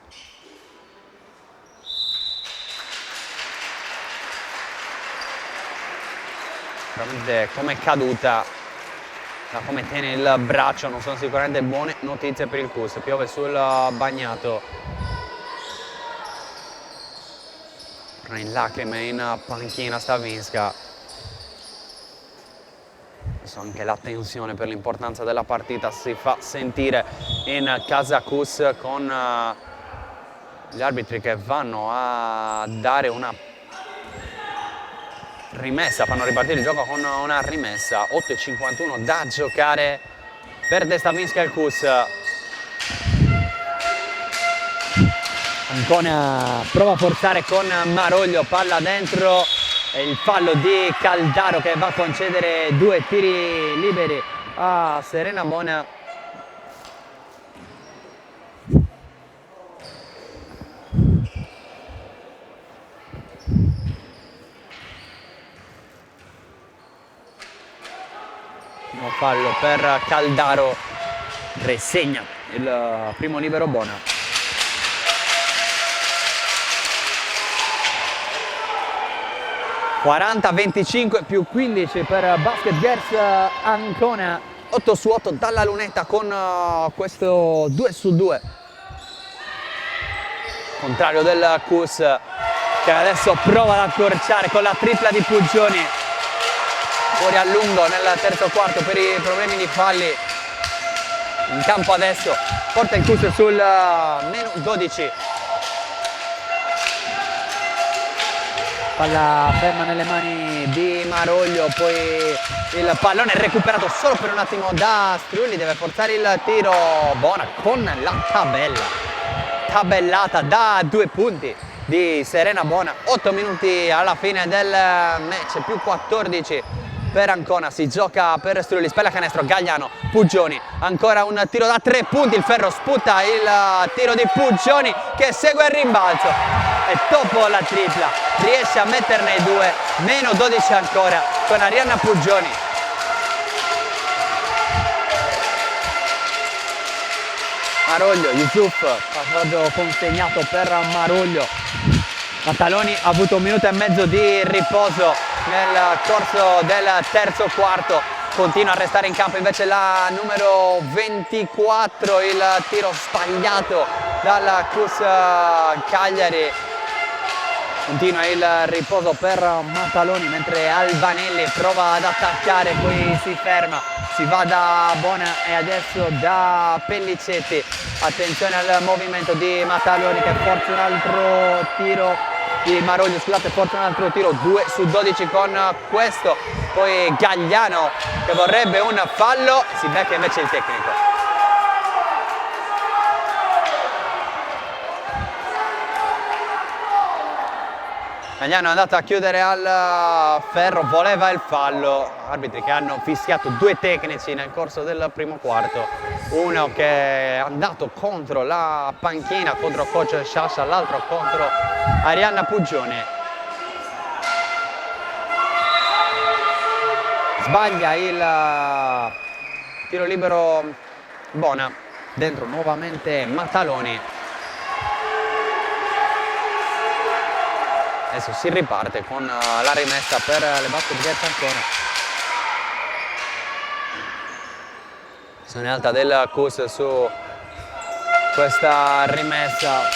Veramente come è caduta, da come tiene il braccio, non sono sicuramente buone notizie per il CUS. Piove sul bagnato. In lacrime in panchina Stavinska. Adesso anche la tensione per l'importanza della partita si fa sentire in casa CUS, con gli arbitri che vanno a dare una rimessa, fanno ripartire il gioco con una rimessa. 8:51 da giocare, perde Stavinska il CUS. Ancona prova a forzare con Maroglio, palla dentro, e il fallo di Caldaro che va a concedere 2 tiri liberi a Serena Bona. Un fallo per Caldaro, resegna il primo libero Bona. 40-25 più 15 per Basket Girls Ancona. 8 su 8 dalla lunetta con questo 2 su 2. Contrario del CUS, che adesso prova ad accorciare con la tripla di Puggioni. Fuori a lungo nel terzo quarto per i problemi di falli. In campo adesso porta il CUS sul meno 12. Palla ferma nelle mani di Maroglio, poi il pallone è recuperato solo per un attimo da Striulli, deve forzare il tiro. Bona con la tabellata da 2 punti di Serena Bona. 8 minuti alla fine del match, più 14 per Ancona. Si gioca per Striulli, spella canestro, Gagliano, Puggioni, ancora un tiro da 3 punti, il ferro sputa il tiro di Puggioni che segue il rimbalzo e dopo la tripla riesce a metterne 2, meno 12 ancora con Arianna Puggioni. Maroglio, Yusuf, passaggio consegnato per Maroglio. Mataloni ha avuto 1 minuto e mezzo di riposo nel corso del terzo quarto. Continua a restare in campo invece la numero 24, il tiro sbagliato dal CUS Cagliari. Continua il riposo per Mataloni mentre Albanelli prova ad attaccare, poi si ferma, si va da Bona e adesso da Pellicetti. Attenzione al movimento di Mataloni che forza un altro tiro, di Maroglio scusate, forza un altro tiro, 2 su 12 con questo. Poi Gagliano che vorrebbe un fallo, si becca invece il tecnico. Gagliano è andato a chiudere al ferro, voleva il fallo. Arbitri che hanno fischiato 2 tecnici nel corso del primo quarto. Uno che è andato contro la panchina, contro coach Sciascia, l'altro contro Arianna Puggioni. Sbaglia il tiro libero Bona. Dentro nuovamente Mataloni. Adesso si riparte con la rimessa per le Basket Girls Ancona. Sono in alta del CUS su questa rimessa.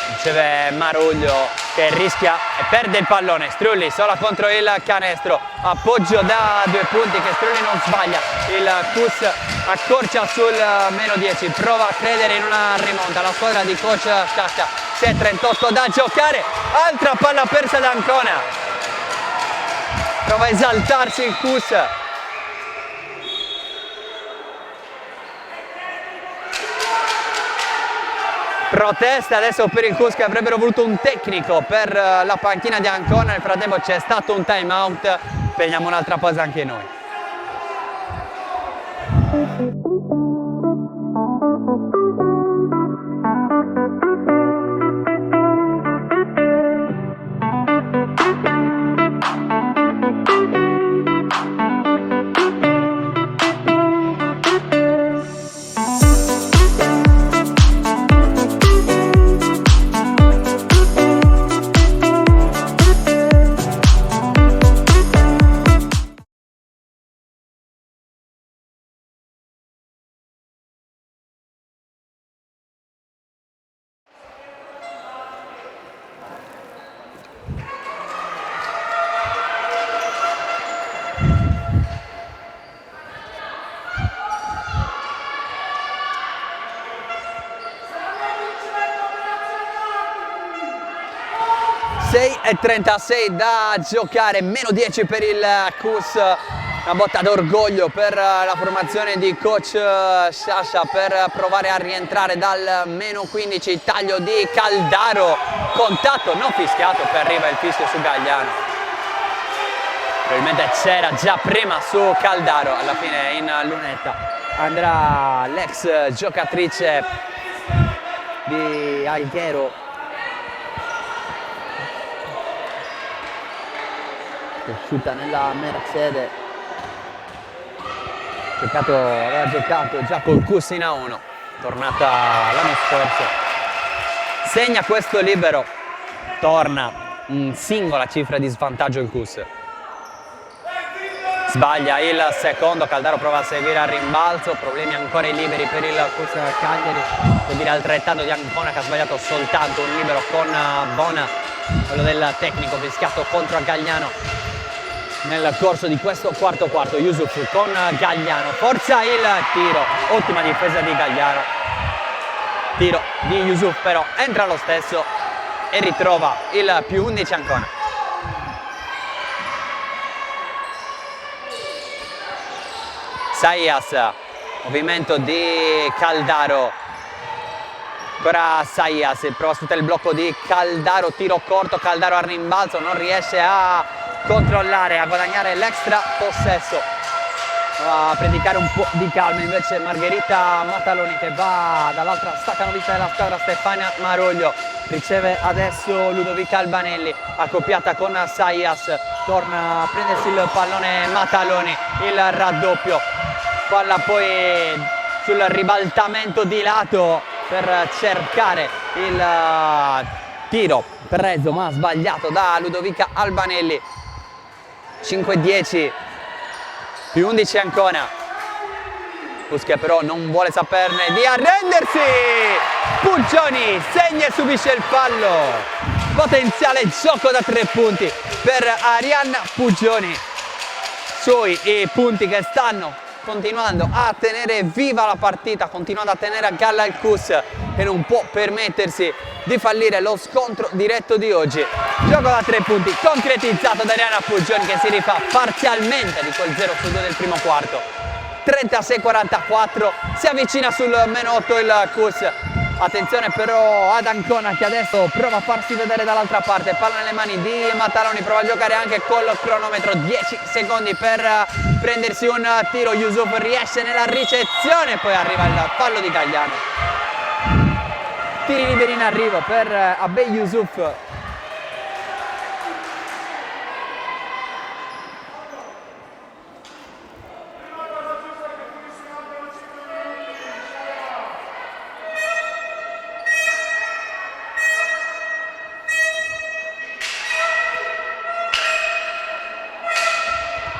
Riceve Maroglio che rischia e perde il pallone. Striulli sola contro il canestro. Appoggio da 2 punti che Striulli non sbaglia. Il CUS accorcia sul -10, prova a credere in una rimonta. La squadra di coach Sciascia, 6:38 da giocare, altra palla persa da Ancona, prova a esaltarsi il Cus. Protesta adesso per il Cus, che avrebbero voluto un tecnico per la panchina di Ancona. Nel frattempo c'è stato un time out, prendiamo un'altra pausa anche noi. (6:36 da giocare, -10 per il Cus). Una botta d'orgoglio per la formazione di coach Sciascia per provare a rientrare dal -15. Taglio di Caldaro, contatto non fischiato, poi arriva il fischio su Gagliano. Probabilmente c'era già prima su Caldaro. Alla fine in lunetta andrà l'ex giocatrice di Alghero, cresciuta nella Mercedes, aveva giocato già col Cus in A1, tornata l'anno scorso. Segna questo libero, torna in singola cifra di svantaggio il Cus. Sbaglia il secondo, Caldaro prova a seguire al rimbalzo, problemi ancora i liberi per il Cus Cagliari. Può dire altrettanto di Ancona, che ha sbagliato soltanto un libero con Bona, quello del tecnico fischiato contro Gagliano nel corso di questo quarto. Yusuf con Gagliano, forza il tiro, ottima difesa di Gagliano, tiro di Yusuf però entra lo stesso e ritrova il +11 Ancona. Saias, movimento di Caldaro, ancora Saias, prova a sfruttare il blocco di Caldaro, tiro corto, Caldaro al rimbalzo, non riesce a controllare, a guadagnare l'extra possesso, va a predicare un po' di calma invece Margherita Mataloni, che va dall'altra staccanovista della squadra Stefania Maroglio. Riceve adesso Ludovica Albanelli, accoppiata con Saias, torna a prendersi il pallone Mataloni, il raddoppio, palla poi sul ribaltamento di lato per cercare il tiro preso ma sbagliato da Ludovica Albanelli. 5-10, +11 Ancona. Cus che però non vuole saperne di arrendersi. Puggioni segna e subisce il fallo. Potenziale gioco da 3 punti per Arianna Puggioni. Sui punti che stanno continuando a tenere viva la partita, continuando a tenere a galla il Cus, che non può permettersi di fallire lo scontro diretto di oggi. Gioco da 3 punti concretizzato da Arianna Puggioni, che si rifà parzialmente di quel 0-2 del primo quarto. 36-44, si avvicina sul -8 il Cus. Attenzione però ad Ancona, che adesso prova a farsi vedere dall'altra parte, palla nelle mani di Mataloni, prova a giocare anche col cronometro, 10 secondi per prendersi un tiro. Yusuf riesce nella ricezione, poi arriva il fallo di Gagliano. Tiri liberi in arrivo per Abey Yusuf.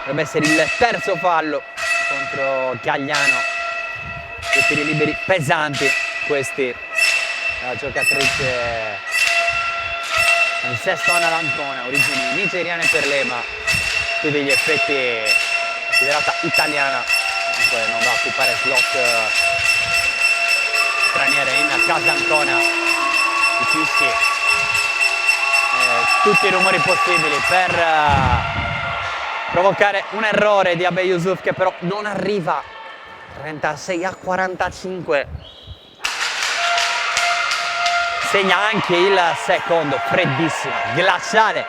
Dovrebbe essere il terzo fallo contro Gagliano. Due tiri liberi pesanti questi. La giocatrice il sesto anno all'Ancona, origini nigeriane per lei, ma tutti gli effetti considerata italiana Comunque non va a occupare slot straniere in casa Ancona. I fischi, tutti i rumori possibili per provocare un errore di Abe Yusuf, che però non arriva. 36-45. Segna anche il secondo, freddissimo, glaciale.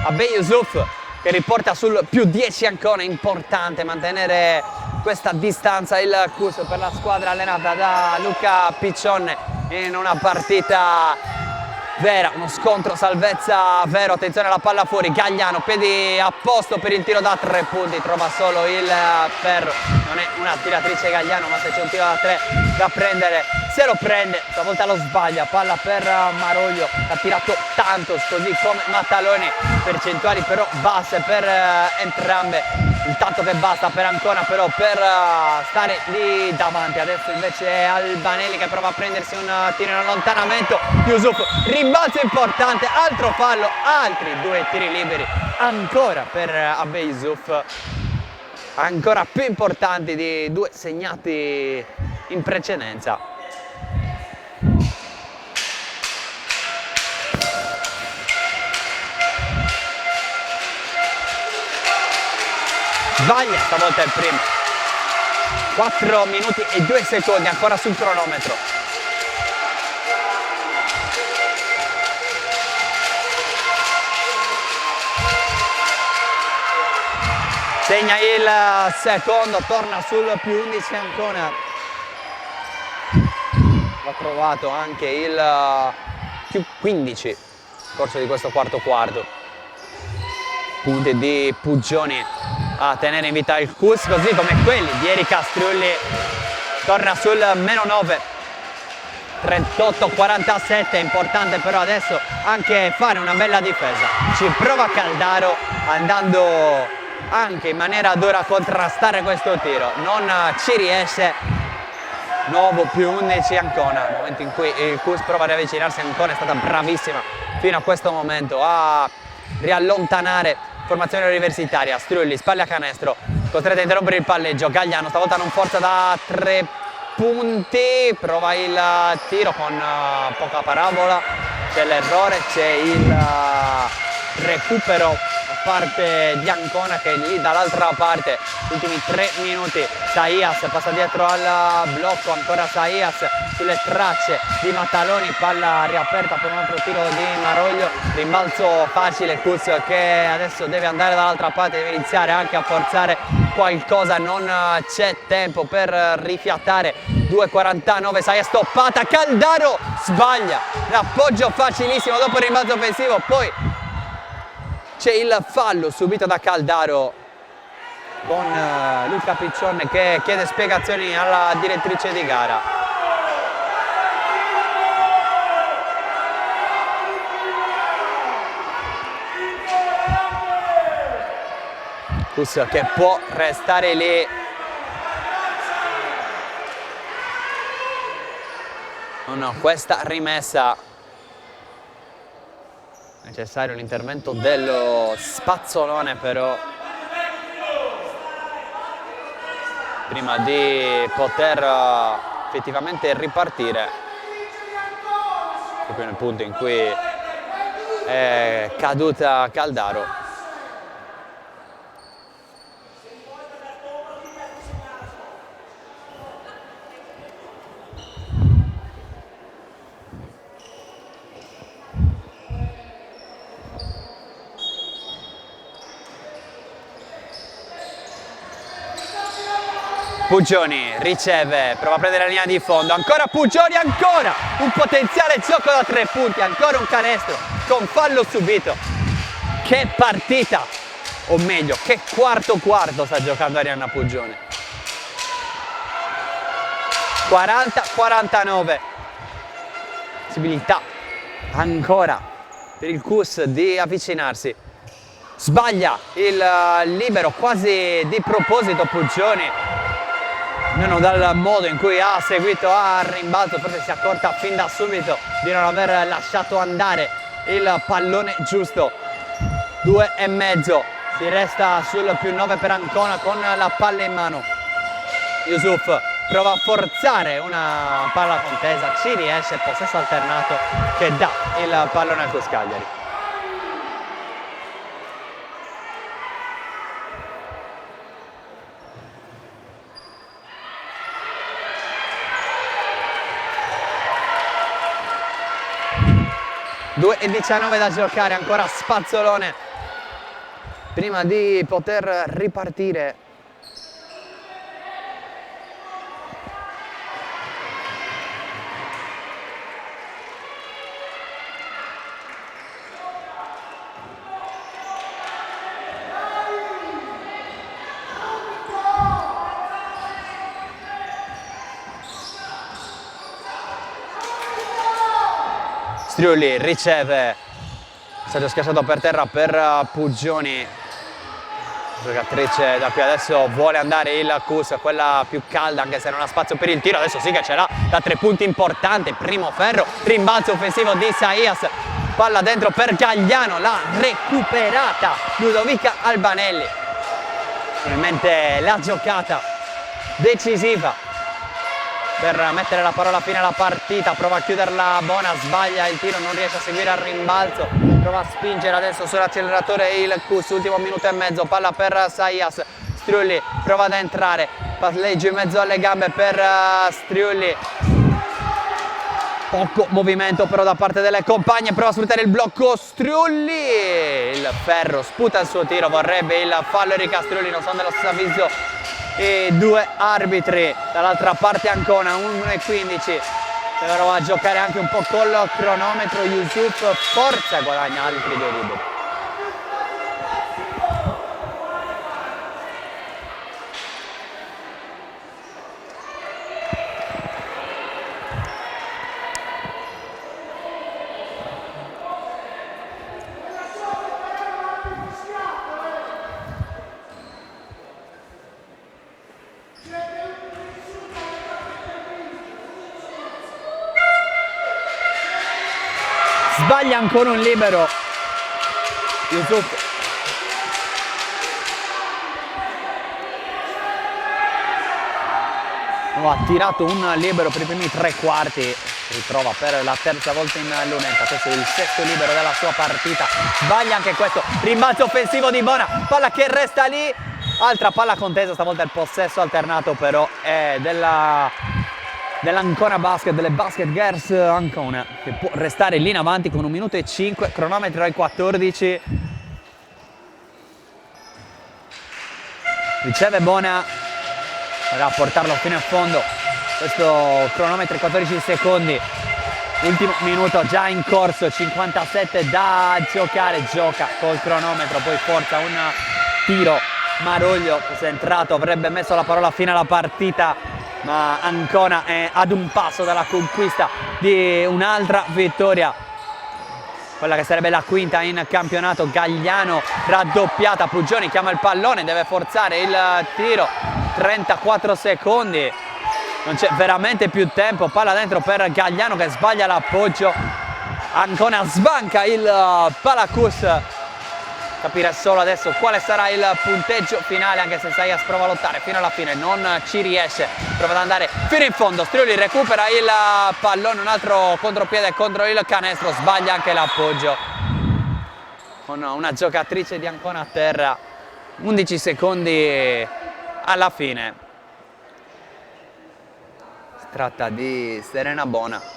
Abe Yusuf che riporta sul più 10 Ancona. Importante mantenere questa distanza. Il Cus per la squadra allenata da Luca Piccione in una partita vera, uno scontro salvezza vero. Attenzione alla palla fuori, Gagliano, piedi a posto per il tiro da 3 punti, trova solo il ferro. Non è una tiratrice Gagliano, ma se c'è un tiro da 3 da prendere se lo prende. Stavolta lo sbaglia, palla per Maroglio, ha tirato tanto così come Mattaloni, percentuali però basse per entrambe. Il tanto che basta per Ancona però per stare lì davanti. Adesso invece è Albanelli che prova a prendersi un tiro in allontanamento. Yusuf, rimbalzo importante, altro fallo, altri 2 tiri liberi ancora per Abe Yusuf, ancora più importanti di 2 segnati in precedenza. Sbaglia stavolta il primo. 4 minuti e 2 secondi ancora sul cronometro. Segna il secondo, torna sul più 11 Ancona. Ha trovato anche il più 15 nel corso di questo quarto. Punti di Puggioni a tenere in vita il Cus, così come quelli di Erika Striulli. Torna sul meno 9. 38-47, è importante però adesso anche fare una bella difesa. Ci prova Caldaro andando anche in maniera dura a contrastare questo tiro, non ci riesce. Nuovo più 11 Ancona, nel momento in cui il Cus prova a riavvicinarsi. Ancona è stata bravissima fino a questo momento a riallontanare formazione universitaria. Striulli, spalle a canestro, costretta a interrompere il palleggio. Gagliano stavolta non forza da 3 punti, prova il tiro con poca parabola, c'è l'errore, c'è il recupero da parte di Ancona che è lì dall'altra parte. Ultimi 3 minuti, Saias passa dietro al blocco, ancora Saias sulle tracce di Mattaloni, palla riaperta per un altro tiro di Maroglio, rimbalzo facile. Cus che adesso deve andare dall'altra parte, deve iniziare anche a forzare qualcosa, non c'è tempo per rifiatare. 2:49, Saias stoppata, Caldaro sbaglia, l'appoggio facilissimo dopo il rimbalzo offensivo, poi c'è il fallo subito da Caldaro con Luca Piccione che chiede spiegazioni alla direttrice di gara. Cus che può restare lì. No, questa rimessa, necessario l'intervento dello spazzolone però prima di poter effettivamente ripartire. Proprio nel punto in cui è caduta Caldaro. Puggioni riceve, prova a prendere la linea di fondo, ancora Puggioni, ancora un potenziale gioco da 3 punti, ancora un canestro con fallo subito. Che partita, o meglio, che quarto sta giocando Arianna Puggioni. 40-49, possibilità ancora per il Cus di avvicinarsi. Sbaglia il libero quasi di proposito Puggioni, almeno dal modo in cui ha seguito al rimbalzo, forse si è accorta fin da subito di non aver lasciato andare il pallone giusto. 2,5, si resta sul più 9 per Ancona con la palla in mano. Yusuf prova a forzare una palla contesa, ci riesce, possesso alternato che dà il pallone al CUS Cagliari. E 19 da giocare, ancora spazzolone prima di poter ripartire. Striulli riceve, stato schiacciato per terra per Puggioni, giocatrice da qui adesso vuole andare il CUS, quella più calda anche se non ha spazio per il tiro, adesso sì che ce l'ha da 3 punti importante, primo ferro, rimbalzo offensivo di Isaias, palla dentro per Gagliano, l'ha recuperata Ludovica Albanelli, finalmente la giocata decisiva per mettere la parola fine alla partita, prova a chiuderla Bona, sbaglia il tiro, non riesce a seguire al rimbalzo, prova a spingere adesso sull'acceleratore il CUS, ultimo minuto e mezzo, palla per Saias, Striulli prova ad entrare, palleggio in mezzo alle gambe per Striulli, poco movimento però da parte delle compagne, prova a sfruttare il blocco Striulli, il ferro sputa il suo tiro, vorrebbe il fallo Erika Striulli, non sono dello stesso avviso e 2 arbitri, dall'altra parte Ancona 1:15, dovrà giocare anche un po' col cronometro, Yusuf forza guadagna altri 2 liberi. Sbaglia ancora un libero Yusuf. Ha tirato un libero per i primi 3 quarti, ritrova per la terza volta in lunetta, questo è il 6º libero della sua partita, sbaglia anche questo, rimbalzo offensivo di Bona, palla che resta lì, altra palla contesa, stavolta il possesso alternato però è dell'Ancona Basket, delle Basket Girls Ancona, che può restare lì in avanti con 1 minuto e 5, cronometro ai 14. Riceve Bona, andrà a portarlo fino in fondo, questo cronometro ai 14 secondi, ultimo minuto già in corso, 57 da giocare, gioca col cronometro, poi forza un tiro, Maroglio che se è entrato avrebbe messo la parola fine alla partita, ma Ancona è ad un passo dalla conquista di un'altra vittoria, quella che sarebbe la 5ª in campionato. Gagliano raddoppiata, Puggioni chiama il pallone, deve forzare il tiro, 34 secondi, non c'è veramente più tempo, palla dentro per Gagliano che sbaglia l'appoggio, Ancona sbanca il Palacus, capire solo adesso quale sarà il punteggio finale, anche se Saias prova a lottare fino alla fine, non ci riesce, prova ad andare fino in fondo, Striulli recupera il pallone, un altro contropiede contro il canestro, sbaglia anche l'appoggio, con una giocatrice di Ancona a terra, 11 secondi alla fine. Si tratta di Serena Bona.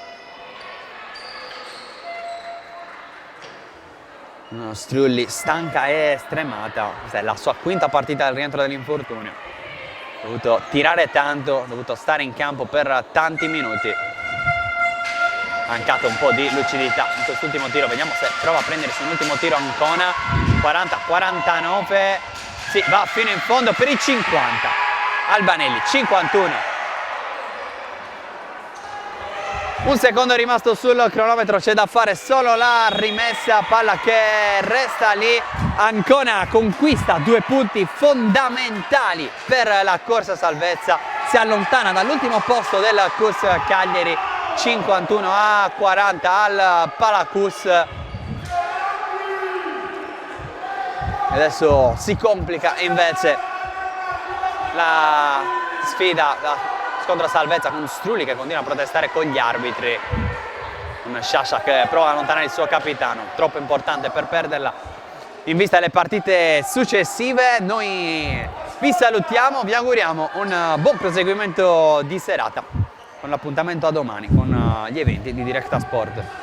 Striulli stanca e stremata, questa è la sua 5ª partita del rientro dall'infortunio, ha dovuto tirare tanto, ha dovuto stare in campo per tanti minuti, mancato un po' di lucidità in quest'ultimo tiro, vediamo se prova a prendersi un ultimo tiro Ancona, 40-49, sì, va fino in fondo per i 50, Albanelli 51. Un secondo rimasto sul cronometro, c'è da fare solo la rimessa, palla che resta lì, Ancona conquista 2 punti fondamentali per la corsa salvezza, si allontana dall'ultimo posto del CUS Cagliari, 51-40 al Palacus. Adesso si complica invece la sfida, scontro a salvezza con Strulli che continua a protestare con gli arbitri. Un Sciascia che prova a allontanare il suo capitano, troppo importante per perderla in vista delle partite successive. Noi vi salutiamo, vi auguriamo un buon proseguimento di serata con l'appuntamento a domani con gli eventi di Directa Sport.